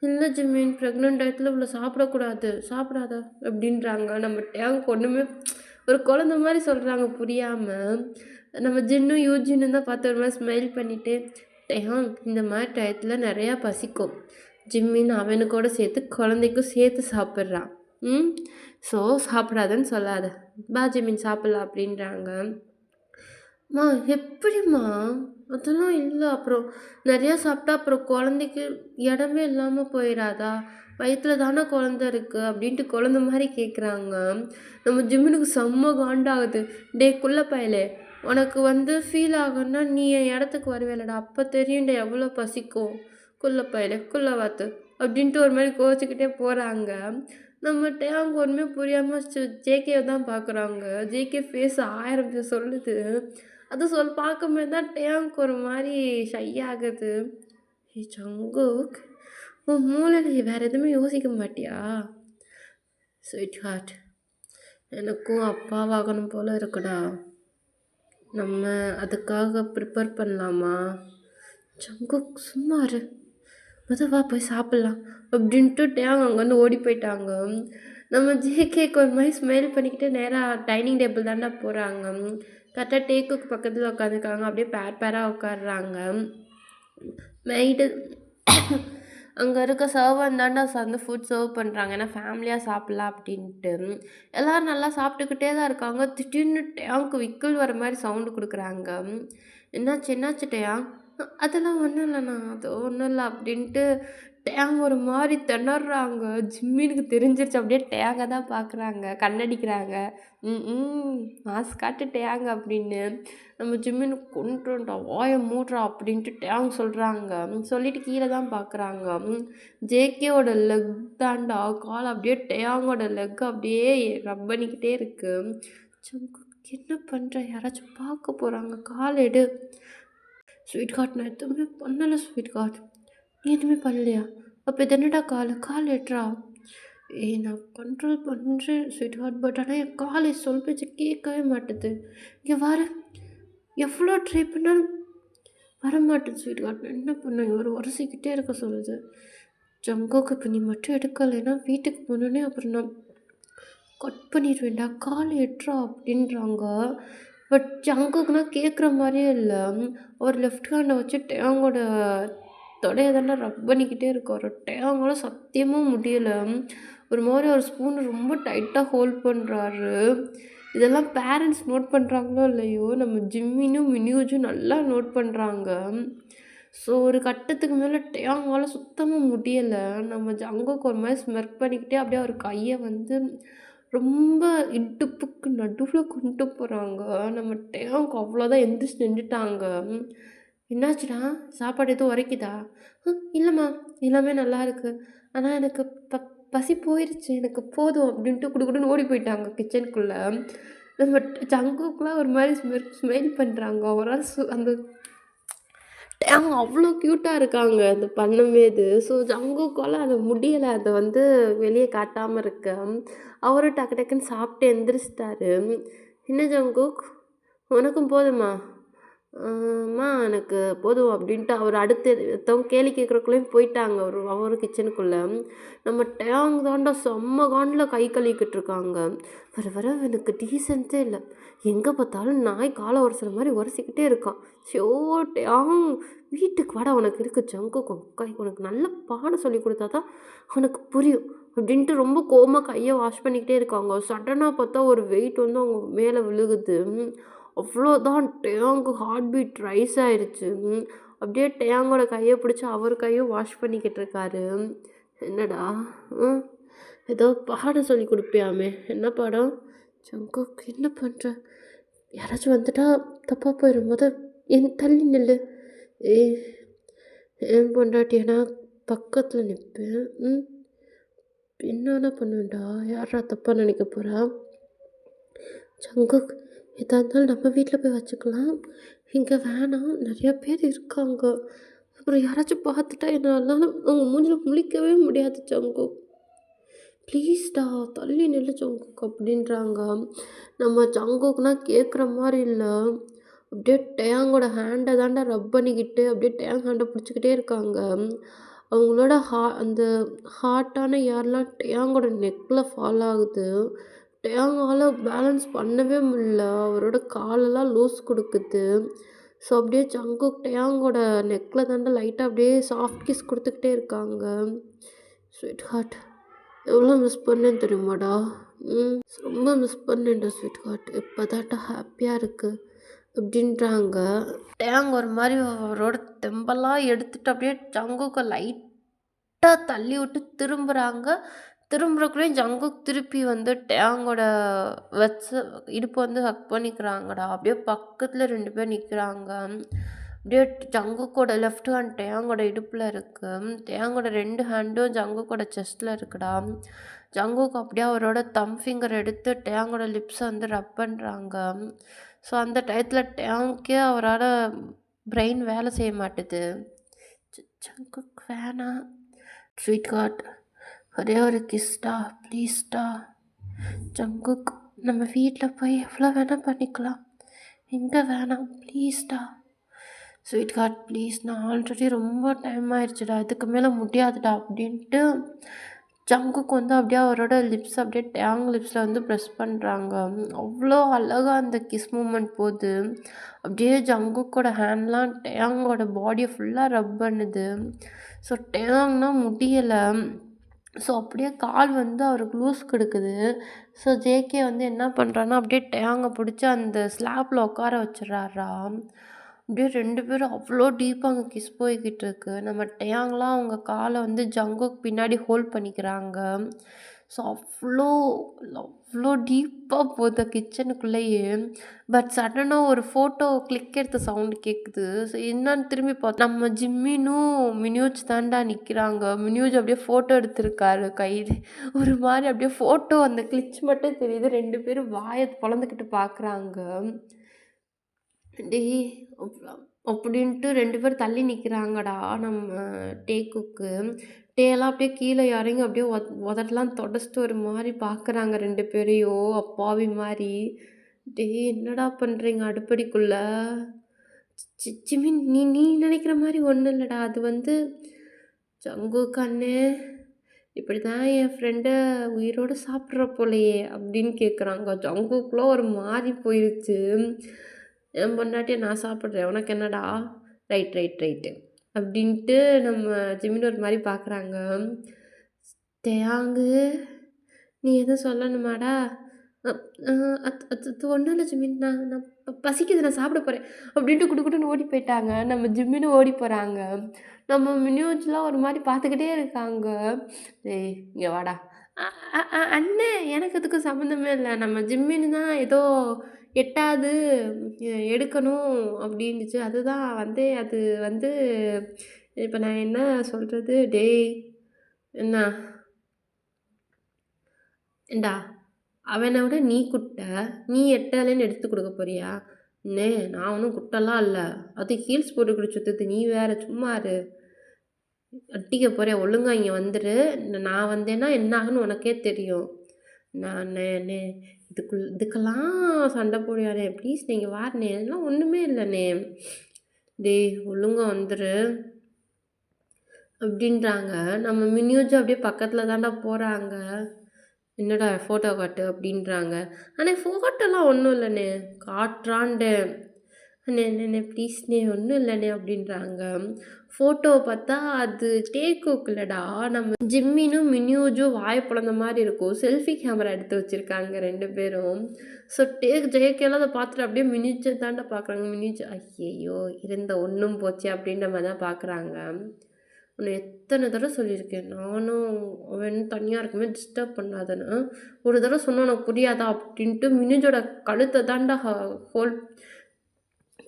A: இல்லை ஜிம்மின், ப்ரெக்னென்ட் டயத்தில் இவ்வளோ சாப்பிடக்கூடாது, சாப்பிடாத அப்படின்றாங்க. நம்ம டேங்க் ஒன்றுமே ஒரு குழந்த மாதிரி சொல்கிறாங்க புரியாமல். நம்ம ஜின்னும் யூஜின்னு தான் பார்த்து ஒரு மாதிரி ஸ்மைல் பண்ணிவிட்டு, டேங்க் இந்த மாதிரி டயத்தில் நிறையா பசிக்கும், ஜிம்மின் அவனுக்கூட சேர்த்து குழந்தைக்கும் சேர்த்து சாப்பிட்றான். ஸோ சாப்பிடாதுன்னு சொல்லாத, பா ஜிம்மின் சாப்பிட்லாம் அப்படின்றாங்க. மா எப்படிம்மா, அதெல்லாம் இல்லை, அப்புறம் நிறையா சாப்பிட்டா அப்புறம் குழந்தைக்கு இடமே இல்லாமல் போயிடாதா, வயிற்றில் தானே குழந்த இருக்குது அப்படின்ட்டு குழந்த மாதிரி கேட்குறாங்க. நம்ம ஜிம்மினுக்கு செம்ம காண்டாகுது. குள்ள பயலே, உனக்கு வந்து ஃபீல் ஆகுன்னா நீ என் இடத்துக்கு வருவேலடா, அப்போ தெரியும்டா எவ்வளோ பசிக்கும், குள்ள பயலே குள்ள வாத்து அப்படின்ட்டு ஒரு மாதிரி கோச்சிக்கிட்டே போகிறாங்க. நம்ம டேங்க் ஒன்றுமே புரியாமல் ஜேகே தான் பார்க்குறாங்க. ஜேகே ஃபேஸ் 1000 சொல்லுது. அது பார்க்கும்போது தான் டேங்க் ஒரு மாதிரி ஷை ஆகுது. ஜங்குக், உன் மூளையில் வேறு எதுவுமே யோசிக்க மாட்டியா? ஸ்வீட் ஹார்ட், எனக்கும் அப்பாவாகணும் போல் இருக்குடா, நம்ம அதுக்காக ப்ரிப்பேர் பண்ணலாமா? ஜங்குக் சும்மா இரு, வா போய் சாப்பிட்லாம் அப்படின்ட்டு டேங் அங்கேருந்து ஓடி போயிட்டாங்க. நம்ம ஜேகேக்கு ஒரு மாதிரி ஸ்மைல் பண்ணிக்கிட்டு நேராக டைனிங் டேபிள் தாண்டா போகிறாங்க. கரெக்டாக டேக்குக்கு பக்கத்தில் உட்காந்துருக்காங்க. அப்படியே பேராக உட்காடுறாங்க. மெய்டு அங்கே இருக்க சர்வன் தாண்டா வந்து ஃபுட் சர்வ் பண்ணுறாங்க, ஏன்னா ஃபேமிலியாக சாப்பிட்லாம் அப்படின்ட்டு. எல்லோரும் நல்லா சாப்பிட்டுக்கிட்டே தான் இருக்காங்க. திடீர்னு டேங்க்கு விக்கல் வர மாதிரி சவுண்டு கொடுக்குறாங்க. என்னாச்சு டேங்க்? அதெல்லாம் ஒன்றும் இல்லைண்ணா, அது ஒன்றும் இல்லை அப்படின்ட்டு டேங் ஒரு மாதிரி திணறாங்க. ஜிம்மினுக்கு தெரிஞ்சிருச்சு. அப்படியே டேங்கை தான் பார்க்குறாங்க, கண்ணடிக்கிறாங்க. மாஸ் காட்டு டேங் அப்படின்னு. நம்ம ஜிம்மினு கொண்டுட்டா, வாயை மூடுறா அப்படின்ட்டு டேங் சொல்கிறாங்க. சொல்லிட்டு கீழே தான் பார்க்குறாங்க. ஜேகேவோட லெக் தாண்டா, கால் அப்படியே டேங்கோட லெக் அப்படியே ரப் பண்ணிக்கிட்டே இருக்கு. என்ன பண்ணுற, யாராச்சும் பார்க்க போகிறாங்க, கால் எடு. ஸ்வீட் ஹார்ட், நான் எதுவுமே பண்ணலை ஸ்வீட் ஹார்ட். நீ எதுவுமே பண்ணலையா? அப்போ இது என்னடா கால் எட்ரா. நான் கண்ட்ரோல் பண்ணுறேன் ஸ்வீட் ஹார்ட், பட் ஆனால் என் காலை சொல் பேச்சு கேட்கவே மாட்டுது. இங்கே வர எவ்வளோ ட்ரை பண்ணாலும் வரமாட்டேது ஸ்வீட் ஹார்ட். நான் என்ன பண்ணேன், இவர் உரசிக்கிட்டே இருக்க சொல்லுது. ஜங்குக்கு இப்ப நீ மட்டும் எடுக்கலைன்னா வீட்டுக்கு போனோனே அப்புறம் நான் கட் பண்ணிருவேன்டா, கால் எட்றா அப்படின்றாங்க. பட் ஜங்குக்குனா கேட்குற மாரியே இல்ல. அவர் லெஃப்ட் ஹேண்ட வச்சு டேங்கோட தொடைய தாண்டா ரப் பண்ணிக்கிட்டே இருக்காரு. டேங்கால சத்தியமா முடியல. ஒரு மாரி அவர் ஸ்பூன ரொம்ப டைட்டா ஹோல்ட் பண்றாரு. இதெல்லாம் பேரண்ட்ஸ் நோட் பண்றாங்களோ இல்லையோ, நம்ம ஜிம்மினும், மினியூஜும் நல்லா நோட் பண்றாங்க. ஸோ ஒரு கட்டத்துக்கு மேல டேங்கால சுத்தமா முடியல. நம்ம ஜங்குக்கு ஒரு மாரி ஸ்மிர்க் பண்ணிக்கிட்டே அப்படியே அவர் கைய வந்து ரொம்ப இடுப்புக்கு நடுவுல கொண்டு போறாங்க. நம்ம டேங்க் அவ்வளோதான் எந்திரிச்சு நின்னுட்டாங்க. "என்னாச்சுடா? சாப்பாடு எதுவும் உரைக்குதா?" இல்லம்மா. எல்லாமே நல்லாயிருக்கு. ஆனா எனக்கு ப பசி போயிருச்சு. எனக்கு போதும்." அப்படின்ட்டு குடுகுடுன்னு ஓடி போயிட்டாங்க கிச்சனுக்குள்ள. நம்ம ஜங்குக்குலாம் ஒரு மாரி ஸ்மைல் பண்றாங்க. அவரால அந்த அவங்க அவ்வளோ க்யூட்டா இருக்காங்க அந்த பண்ணும்போது. ஸோ ஜங்குக்கால அது முடியல. அத வந்து வெளிய காட்டாம இருக்க. அவரும் டக்கு டக்குன்னு சாப்பிட்டு எந்திரிச்சிட்டாரு. "என்ன ஜங்குக்? உனக்கும் போதுமா?" "அம்மா எனக்கு போதும்" அப்படின்ட்டு அவர் அடுத்து அடுத்தவங்க கேலி கேட்கறக்குள்ளேயும் போயிட்டாங்க அவரும் கிச்சனுக்குள்ள. நம்ம டேங் தாண்டா செம்ம காண்டுல கை கழுவிக்கிட்டு இருக்காங்க. வர வர எனக்கு டீசென்ஸே இல்ல. எங்க பார்த்தாலும் நாய் கால உரசுற மாரி உரசிக்கிட்டே இருக்கான். ஷோ டேங் வீட்டுக்கு வாடா உனக்கு இருக்கு ஜங்குக்கு உனக்கு நல்ல பாடம் சொல்லிக் குடுத்தா தான் உனக்கு புரியும். அப்படின்ட்டு ரொம்ப கோவமா கைய வாஷ் பண்ணிக்கிட்டே இருக்காங்க. சடனா பார்த்தா ஒரு வெயிட் வந்து அவங்க மேல விழுகுது. அவ்வளோதான் டேங்கு ஹார்ட் பீட் ரைஸ் ஆயிருச்சு. அப்படியே டேங்கோட கைய பிடிச்சு அவர் கையும் வாஷ் பண்ணிக்கிட்டு இருக்காரு. "என்னடா? ம். ஏதோ பாடம் சொல்லிக் குடுப்பியாமே! என்ன பாடம்?" "ஜங்குக் என்ன பண்ற? யாராச்சும் வந்துட்டா தப்பா போயிரும். தள்ளி நில்லு." "ஏய் என் பொண்டாட்டிய நான் பக்கத்துல நிப்பேன். என்ன வேணா பண்ணுவேன்டா. யார்றா தப்பா நினைக்க போறா?" "ஜங்குக் எதா இருந்தாலும் நம்ம வீட்ல போய் வச்சுக்கலாம். இங்க வேணாம். நெறைய பேர் இருக்காங்க. அப்புறம் யாராச்சும் பார்த்துட்டா என்னால அவங்க மூஞ்சில முழிக்கவே முடியாது ஜங்குக். ப்ளீஸ்டா தள்ளி நில்லு ஜங்குக்" அப்படின்றாங்க. நம்ம ஜங்குக்னா கேட்குற மாரி இல்ல. அப்படியே டேங்கோட ஹேண்ட தாண்டா ரப் பண்ணிக்கிட்டு அப்படியே டேங் ஹேண்ட பிடிச்சுக்கிட்டே இருக்காங்க. அவங்களோட அந்த ஹாட்டான ஏர்லாம் டேங்கோட நெக்ல ஃபால் ஆகுது. டேங்கால பேலன்ஸ் பண்ணவே முடியல. அவரோட காலெல்லாம் லூஸ் குடுக்குது. ஸோ அப்படியே ஜங்குக் டேங்கோட நெக்ல தாண்டா லைட்டா அப்படியே சாஃப்ட் கிஸ் குடுத்துக்கிட்டே இருக்காங்க. ஸ்வீட் ஹார்ட் எவ்வளோ மிஸ் பண்ணேன்னு தெரியுமாடா? ரொம்ப மிஸ் பண்ணேன்டா ஸ்வீட் ஹார்ட். இப்போதான்டா ஹாப்பியா இருக்கு அப்படின்றாங்க. டேங் ஒரு மாரி அவரோட தெம்பெல்லாம் எடுத்துட்டு அப்படியே ஜங்குக்க லைட்டா தள்ளி விட்டு திரும்புறாங்க. திரும்புறக்குள்ளயும் ஜங்குக் திருப்பி வந்து டேங்கோட வச்ச இடுப்ப வந்து ஹக் பண்ணிக்கிறாங்கடா. அப்படியே பக்கத்துல 2 பேர் நிக்கிறாங்க. அப்படியே ஜங்குக்கோட லெஃப்ட் ஹேண்ட் டேங்கோட இடுப்புல இருக்கு. டேங்கோட 2 ஹேண்டும் ஜங்குக்கோட செஸ்ட்ல இருக்குடா. ஜங்குக் அப்படியே அவரோட தம் ஃபிங்கர் எடுத்து டேங்கோட லிப்ஸ வந்து ரப் பண்றாங்க. ஸோ அந்த டயத்துல டேங்க்கே அவரால பிரெயின் வேலை செய்ய மாட்டுது. ஜங்குக் வேணாம். ஸ்வீட் ஹார்ட் ஒரே ஒரு கிஸ்டா ப்ளீஸ்டா. ஜங்குக் நம்ம வீட்டில் போய் எவ்வளோ வேணால் பண்ணிக்கலாம். இங்கே வேணாம் ப்ளீஸ்டா. ஸ்வீட் ஹார்ட் ப்ளீஸ், நான் ஆல்ரெடி ரொம்ப டைம் ஆயிடுச்சுடா, இதுக்கு மேலே முடியாதுடா அப்படின்ட்டு ஜங்குக்கு வந்து அப்படியே அவரோட லிப்ஸ் அப்படியே டேங் லிப்ஸில் வந்து ப்ரெஸ் பண்ணுறாங்க. அவ்வளோ அழகாக அந்த கிஸ் மூமெண்ட் போகுது. அப்படியே ஜங்குக்கோட ஹேண்ட்லாம் டேங்கோட பாடியை ஃபுல்லாக ரப் பண்ணுது. ஸோ டேங்னா முடியலை. ஸோ அப்படியே கால் வந்து அவருக்கு லூஸ் கொடுக்குது. ஸோ ஜேகே வந்து என்ன பண்ணுறான்னா அப்படியே டேங்கை பிடிச்சி அந்த ஸ்லாப்பில் உட்கார வச்சிடறாரா. அப்படியே 2 பேரும் அவ்வளோ டீப்பாக அங்கே கிஸ் போய்கிட்டு இருக்கு. நம்ம டேங்லாம் அவங்க காலை வந்து ஜங்குக்கு பின்னாடி ஹோல்ட் பண்ணிக்கிறாங்க. ஸோ அவ்வளோ அவ்வளோ டீப்பாக போகுது கிச்சனுக்குள்ளேயே. பட் சடனாக ஒரு ஃபோட்டோ கிளிக் எடுத்த சவுண்டு கேட்குது. ஸோ என்னன்னு திரும்பி பார்த்தா நம்ம ஜிம்மினும் மினியூஜ் தாண்டா நிற்கிறாங்க. மினியூஜ் அப்படியே ஃபோட்டோ எடுத்திருக்காரு கையில். ஒரு மாதிரி அப்படியே ஃபோட்டோ அந்த கிளிச் மட்டும் தெரியுது. 2 பேரும் வாயை பொளந்துக்கிட்டு பார்க்குறாங்க. டேய் அப்படின்ட்டு 2 பேரும் தள்ளி நிற்கிறாங்கடா நம்ம டேக்குக்கு. டேலாம் அப்படியே கீழே இறங்கி அப்படியே உதட்டெல்லாம் தொடச்சிட்டு ஒரு மாதிரி பார்க்குறாங்க 2 பேரையும் அப்பாவி மாதிரி. டேய் என்னடா பண்ணுறீங்க அடுப்படிக்குள்ள? ஜிம்மி நீ நீ நினைக்கிற மாதிரி ஒன்றும் இல்லைடா. அது வந்து "ஜங்குக் அண்ணே, இப்படிதான் என் ஃப்ரெண்ட உயிரோட சாப்பிட்ற போலயே" அப்படின்னு கேட்குறாங்க. ஜங்குக்லாம் ஒரு மாறி போயிருச்சு. என் பொண்டாட்டிய "நான் சாப்பிட்றேன். உனக்கு என்னடா?" "Right, right, right." அப்படின்ட்டு நம்ம ஜிமின் ஒரு மாரி பார்க்குறாங்க. "தேயாங்கு, நீ எதுவும் சொல்லணுமாடா?" அப் அ அத் அத் அது ஒண்ணும் இல்ல ஜிமின். நான் நான் பசிக்குது, நான் சாப்பிட போறேன் அப்படின்ட்டு குடுகுடுன்னு ஓடி போயிட்டாங்க. நம்ம ஜிம்மினும் ஓடி போறாங்க. நம்ம மினியூட்லாம் ஒரு மாரி பார்த்துக்கிட்டே இருக்காங்க. "ஏய் இங்க வாடா." "அ அ அ அண்ணே, எனக்கு அதுக்கும் சம்மந்தமே இல்ல. நம்ம ஜிம்மின்னு தான் ஏதோ 8வது எடுக்கணும் அப்படின்னுச்சு. அதுதான் வந்தேன். அது வந்து இப்ப நான் என்ன சொல்றது? டேய் என்ன ஏன்டா அவன விட நீ குட்ட. நீ எட்டலைன்னு எடுத்து குடுக்க போறியா? அண்ணே நான் ஒண்ணும் குட்டலாம் இல்ல. அது ஹீல்ஸ் போட்டுக்கிட்டு சுத்துது. நீ வேற சும்மா இரு. அடிக்க போறேன். ஒழுங்கா இங்க வந்துரு. நான் வந்தேன்னா என்ன ஆகும்னு உனக்கே தெரியும். நான் அண்ணே அண்ணே இதுக்கெல்லாம் சண்டை போடுறியாண்ணே. ப்ளீஸ் நீங்க வாண்ணே. அதெல்லாம் ஒண்ணுமே இல்லண்ணே. டேய் ஒழுங்கா வந்துரு அப்படின்றாங்க. நம்ம மினியூஜ் அப்படியே பக்கத்துல தான்டா போறாங்க. என்னடா ஃபோட்டோ காட்டு அப்படின்றாங்க. அண்ணே ஃபோட்டோலாம் ஒண்ணும் இல்லண்ணே. காட்டுறான்டேன். அண்ணே அண்ணே ப்ளீஸ்ண்ணே ஒண்ணும் இல்லண்ணே அப்படின்றாங்க. ஃபோட்டோவ பார்த்தா அது டேக்குக் இல்லடா. நம்ம ஜிம்மினும், மின்யூஜும் வாய பொளந்த மாரி இருக்கும். செல்ஃபி கேமரா எடுத்து வச்சிருக்காங்க 2 பேரும். ஸோ ஜேகேலாம் அத பார்த்துட்டு அப்படியே மினியூஜ தான்டா பார்க்குறாங்க. மினியூஜ் ஐயய்யோ! இருந்த ஒண்ணும் போச்சே அப்படின்ற மாரி தான் பார்க்குறாங்க. உன்ன எத்தன தடவ சொல்லியிருக்கேன். நானும் அவனும் தனியா இருக்கும்போது டிஸ்டர்ப் பண்ணாதன்னு. ஒரு தடவ சொன்னா உனக்கு புரியாதா? அப்படின்ட்டு மினிஜோட கழுத்த தான்டா ஹோல்ட்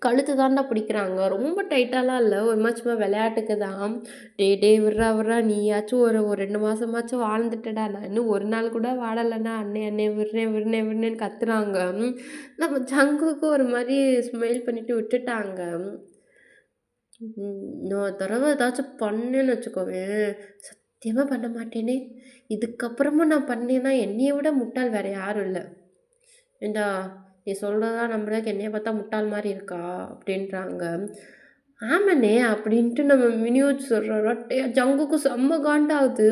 A: கழுத்த தான்டா பிடிக்கிறாங்க. ரொம்ப டைட்டாலாம் இல்ல. ஒரு மாரி சும்மா விளையாட்டுக்கு தான். "டேய் டேய் விட்றா விட்றா நீயாச்சும் ஒரு ஒரு 2 மாசமாச்சும் வாழ்ந்துட்டடா. நான் இன்னும் ஒரு நாள் கூட வாழலண்ணா. அண்ணே அண்ணே விட்றேன் விட்றேன் விட்றேன்னு" கத்துறாங்க. நம்ம ஜங்குக்கு ஒரு மாரி ஸ்மைல் பண்ணிட்டு விட்டுட்டாங்க. இன்னொரு தடவ ஏதாச்சும் பண்ணேன்னு வச்சுக்கோவேன், சத்தியமா பண்ண மாட்டேனே! இதுக்கப்புறமும் நான் பண்ணேன்னா, என்னைய விட முட்டாள் வேற யாரும் இல்ல. "ஏன்டா நீ சொல்றதெல்லாம் நம்புறதுக்கு என்னைய பார்த்தா முட்டாள் மாரி இருக்கா?" அப்படின்றாங்க. "ஆமாண்ணே" அப்படின்ட்டு நம்ம மினியூட் சொல்றோம். ஜங்குக்கு செம்ம காண்டாகுது.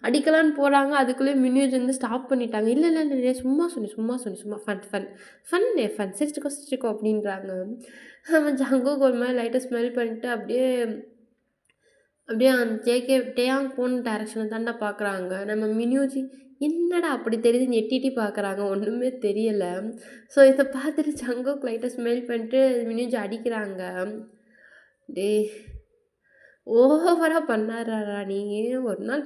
A: அடிக்கலான்னு போறாங்க. அதுக்குள்ளயே மினியூட் வந்து ஸ்டாப் பண்ணிட்டாங்க. "இல்ல இல்ல இல்ல சும்மா சொன்னேன், சும்மா சொன்னேன். சும்மா ஃபன் ஃபன். ஃபன்னே ஃபன். சிரிச்சுக்கோ சிரிச்சுக்கோ" அப்படின்றாங்க. நம்ம ஜங்குக்கு ஒரு மாரி லைட்டா ஸ்மெல் பண்ணிட்டு அப்படியே அப்படியே அந்த டேயாங் போன டைரக்ஷன தான்டா பார்க்குறாங்க. நம்ம மினியூஜி என்னடா அப்படி தெரியுதுன்னு எட்டி பார்க்குறாங்க. ஒண்ணுமே தெரியல. ஸோ இத பார்த்துட்டு ஜங்குக் லைட்டா ஸ்மெல் பண்ணிட்டு மினியூஜ அடிக்கிறாங்க. "டேய் ஓவரா பண்ணாதடா நீ. ஒரு நாள்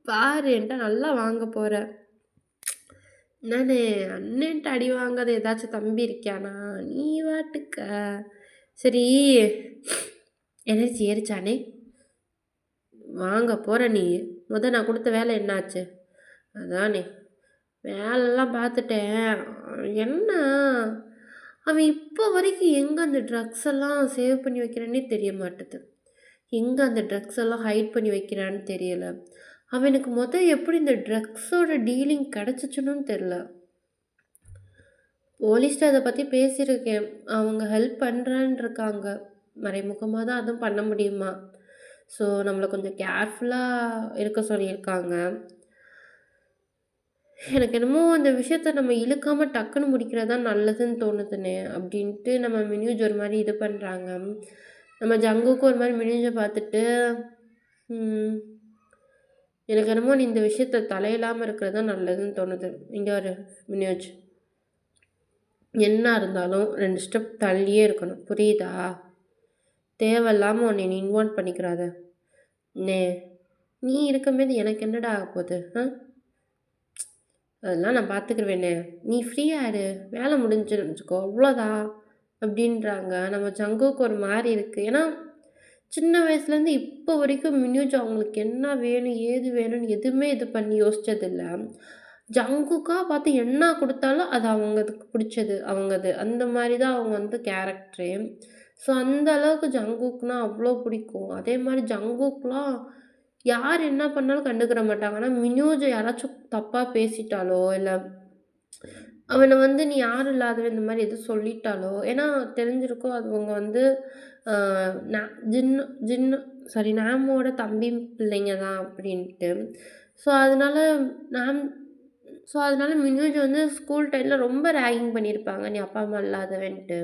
A: பாரு என்ட்ட நல்லா வாங்க போற." நானு அண்ணன்ட்ட அடி வாங்காத ஏதாச்சும் தம்பி இருக்கானா? நீ பாட்டுக்க. சரி எனர்ஜி ஏறுச்சானே? வாங்க போற நீ. நான் குடுத்த வேலை என்னாச்சு? அதானே! வேலைலாம் பார்த்துட்டேன். என்ன அவன் இப்போ வரைக்கும் எங்க அந்த ட்ரக்ஸ் எல்லாம் சேவ் பண்ணி வைக்கிறான்னே தெரிய மாட்டுது. எங்க அந்த ட்ரக்ஸ் எல்லாம் ஹைட் பண்ணி வைக்கிறான்னு தெரியல. அவனுக்கு எப்படி இந்த ட்ரக்ஸோட டீலிங் கிடைச்சுச்சுன்னும் தெரியல. போலீஸ்ட்ட அத பத்தி பேசியிருக்கேன். அவங்க ஹெல்ப் பண்றேன்னு இருக்காங்க. மறைமுகமா தான் அதுவும் பண்ண முடியுமா? ஸோ நம்மள கொஞ்சம் கேர்ஃபுல்லா இருக்க சொல்லியிருக்காங்க. எனக்கு என்னமோ இந்த விஷயத்த நம்ம இழுக்காம டக்குன்னு முடிக்கிறது தான் நல்லதுன்னு தோணுதுண்ணே அப்படின்ட்டு நம்ம மினியூஜ் ஒரு மாதிரி இது பண்ணுறாங்க. நம்ம ஜங்குக்கு ஒரு மாதிரி மினியூஜை பார்த்துட்டு ம், எனக்கு என்னமோ நீ இந்த விஷயத்த தலையிடாமல் இருக்கிறது தான் நல்லதுன்னு தோணுது. இங்கே ஒரு மினியூஜ் என்ன இருந்தாலும் 2 ஸ்டெப் தள்ளியே இருக்கணும் புரியுதா? தேவையில்லாமல் உன்னை நீ இன்வால்வ் பண்ணிக்கிறாத. நே நீ இருக்கும்போது எனக்கு என்னடா ஆக போகுது? அதெல்லாம் நான் பார்த்துக்கிருவேனே. நீ ஃப்ரீயா இரு. வேலை முடிஞ்சுன்னு வச்சுக்கோ. அவ்வளோதான். அப்படின்றாங்க. நம்ம ஜங்குக்கு ஒரு மாரி இருக்கு. ஏன்னா, சின்ன வயசுலேருந்து இப்போ வரைக்கும் மின்யூஜ் அவங்களுக்கு என்ன வேணும், ஏது வேணும்னு எதுவுமே இது பண்ணி யோசிச்சதில்ல. ஜங்குக்கா பார்த்து என்ன குடுத்தாலும் அது அவங்களுக்கு பிடிச்சது. அவங்கது. அந்த மாரி தான் அவங்க வந்து கேரக்டரே. ஸோ, அந்த அளவுக்கு ஜங்குக்னா அவ்வளோ பிடிக்கும். அதே மாரி ஜங்குக்லாம் யார் என்ன பண்ணாலும் கண்டுக்கிற மாட்டாங்க. ஆனா மினோஜ யாராச்சும் தப்பா பேசிட்டாலோ, இல்ல அவன வந்து நீ யாரும் இல்லாதவன் இந்த மாரி எதுவும் சொல்லிட்டாலோ ஏன்னா தெரிஞ்சிருக்கும் அவங்க வந்து அ ந ஜின்னு ஜின்னு சாரி நாமோட தம்பி பிள்ளைங்க தான் அப்படின்ட்டு. ஸோ அதனால நாம் ஸோ அதனால மினூஜ் வந்து ஸ்கூல் டைம்ல ரொம்ப ராகிங் பண்ணியிருப்பாங்க. நீ அப்பா, அம்மா இல்லாதவன்ட்டு.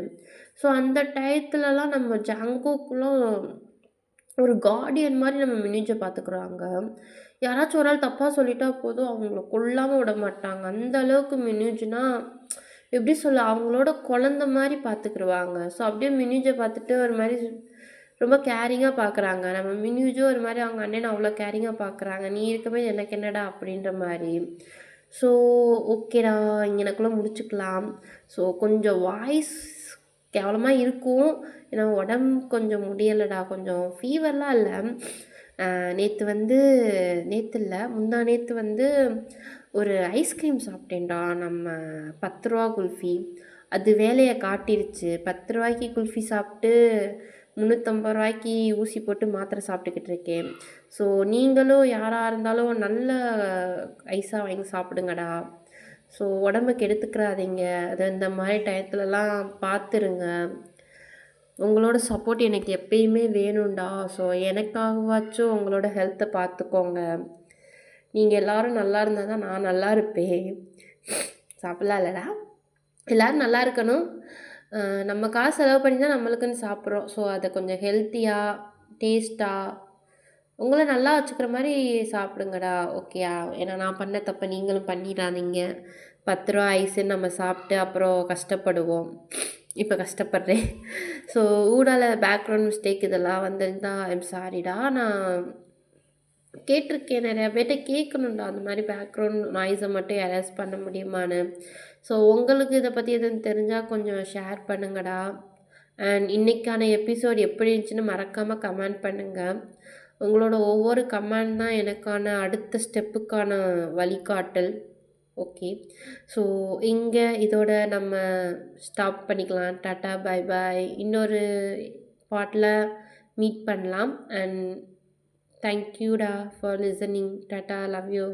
A: ஸோ அந்த டயத்துலலாம் நம்ம ஜங்குக்குலாம் ஒரு கார்டியன் மாரி நம்ம மினிஞ்ச பார்த்துக்குறாங்க. யாராச்சும் ஒரு ஆள் தப்பா சொல்லிட்டா போதும், அவங்கள கொல்லாம விடமாட்டாங்க. அந்த அளவுக்கு மினியூஜ்னா எப்படி சொல்ல, அவங்களோட குழந்த மாரி பார்த்துக்குருவாங்க. ஸோ அப்படியே மினியூஜ பார்த்துட்டு ஒரு மாரி ரொம்ப கேரிங்கா பார்க்குறாங்க. நம்ம மினியூஜும் ஒரு மாரி அவங்க அண்ணன அவ்வளோ கேரிங்கா பார்க்குறாங்க. "நீ இருக்கவே எனக்கு என்னடா" அப்படின்ற மாரி. ஸோ ஓகேடா, இங்கனக்குள்ள முடிச்சுக்கலாம். ஸோ கொஞ்சம் வாய்ஸ் கேவலமா இருக்கும். ஏன்னா உடம்பு கொஞ்சம் முடியலடா. கொஞ்சம் ஃபீவர்லாம் இல்ல. நேத்து வந்து நேத்து இல்ல, முந்தா நேத்து வந்து ஒரு ஐஸ்கிரீம் சாப்பிட்டேன்டா. நம்ம ரூ. 10 குல்ஃபி. அது வேலைய காட்டிருச்சு. ரூ. 10 குல்ஃபி சாப்பிட்டு ரூ. 350 ஊசி போட்டு மாத்திரை சாப்பிட்டுக்கிட்டு இருக்கேன். ஸோ நீங்களும் யாரா இருந்தாலும் நல்ல ஐஸா வாங்கி சாப்பிடுங்கடா. ஸோ உடம்ப கெடுத்துக்கிறாதீங்க. அது இந்த மாரி டயத்துலலாம் பார்த்துருங்க. உங்களோட சப்போர்ட் எனக்கு எப்பயுமே வேணும்டா. ஸோ எனக்காகவாச்சும் உங்களோட ஹெல்த்த பார்த்துக்கோங்க. நீங்க எல்லாரும் நல்லா இருந்தா தான் நான் நல்லா இருப்பேன். சாப்பிடலாம் இல்லடா. எல்லாரும் நல்லா இருக்கணும். அ நம்ம காசு செலவு பண்ணி தான் நம்மளுக்குன்னு சாப்பிட்றோம். ஸோ அத கொஞ்சம் ஹெல்த்தியா, டேஸ்ட்டா, உங்கள நல்லா வச்சுக்கிற மாரி சாப்பிடுங்கடா. ஓகேயா? ஏன்னா நான் பண்ண தப்ப நீங்களும் பண்ணிடாதீங்க. ரூ. 10 ஐஸுன்னு நம்ம சாப்பிட்டு அப்புறம் கஷ்டப்படுவோம். இப்ப கஷ்டப்படுறேன். ஸோ ஊடால பேக்ரவுண்ட் மிஸ்டேக் இதெல்லாம் வந்திருந்தா ஐம் சாரிடா. நான் கேட்டிருக்கேன், நெறையா பேர்ட்ட கேட்கணும்டா. அந்த மாரி பேக்ரவுண்ட் நாய்ஸை மட்டும் எரேஸ் பண்ண முடியுமான்னு. ஸோ உங்களுக்கு இத பத்தி எதுவும் தெரிஞ்சா கொஞ்சம் ஷேர் பண்ணுங்கடா. அண்ட் இன்னைக்கான எபிசோட் எப்படி இருந்துச்சுன்னு மறக்காம கமெண்ட் பண்ணுங்க. உங்களோட ஒவ்வொரு கமெண்ட் தான் எனக்கான அடுத்த ஸ்டெப்புக்கான வழிகாட்டல். ஓகே. ஸோ இங்க இதோட நம்ம ஸ்டாப் பண்ணிக்கலாம். Tata, bye bye. இன்னொரு பார்ட்ல மீட் பண்ணலாம். அண்ட் தேங்க் யூடா for listening. Tata, love you.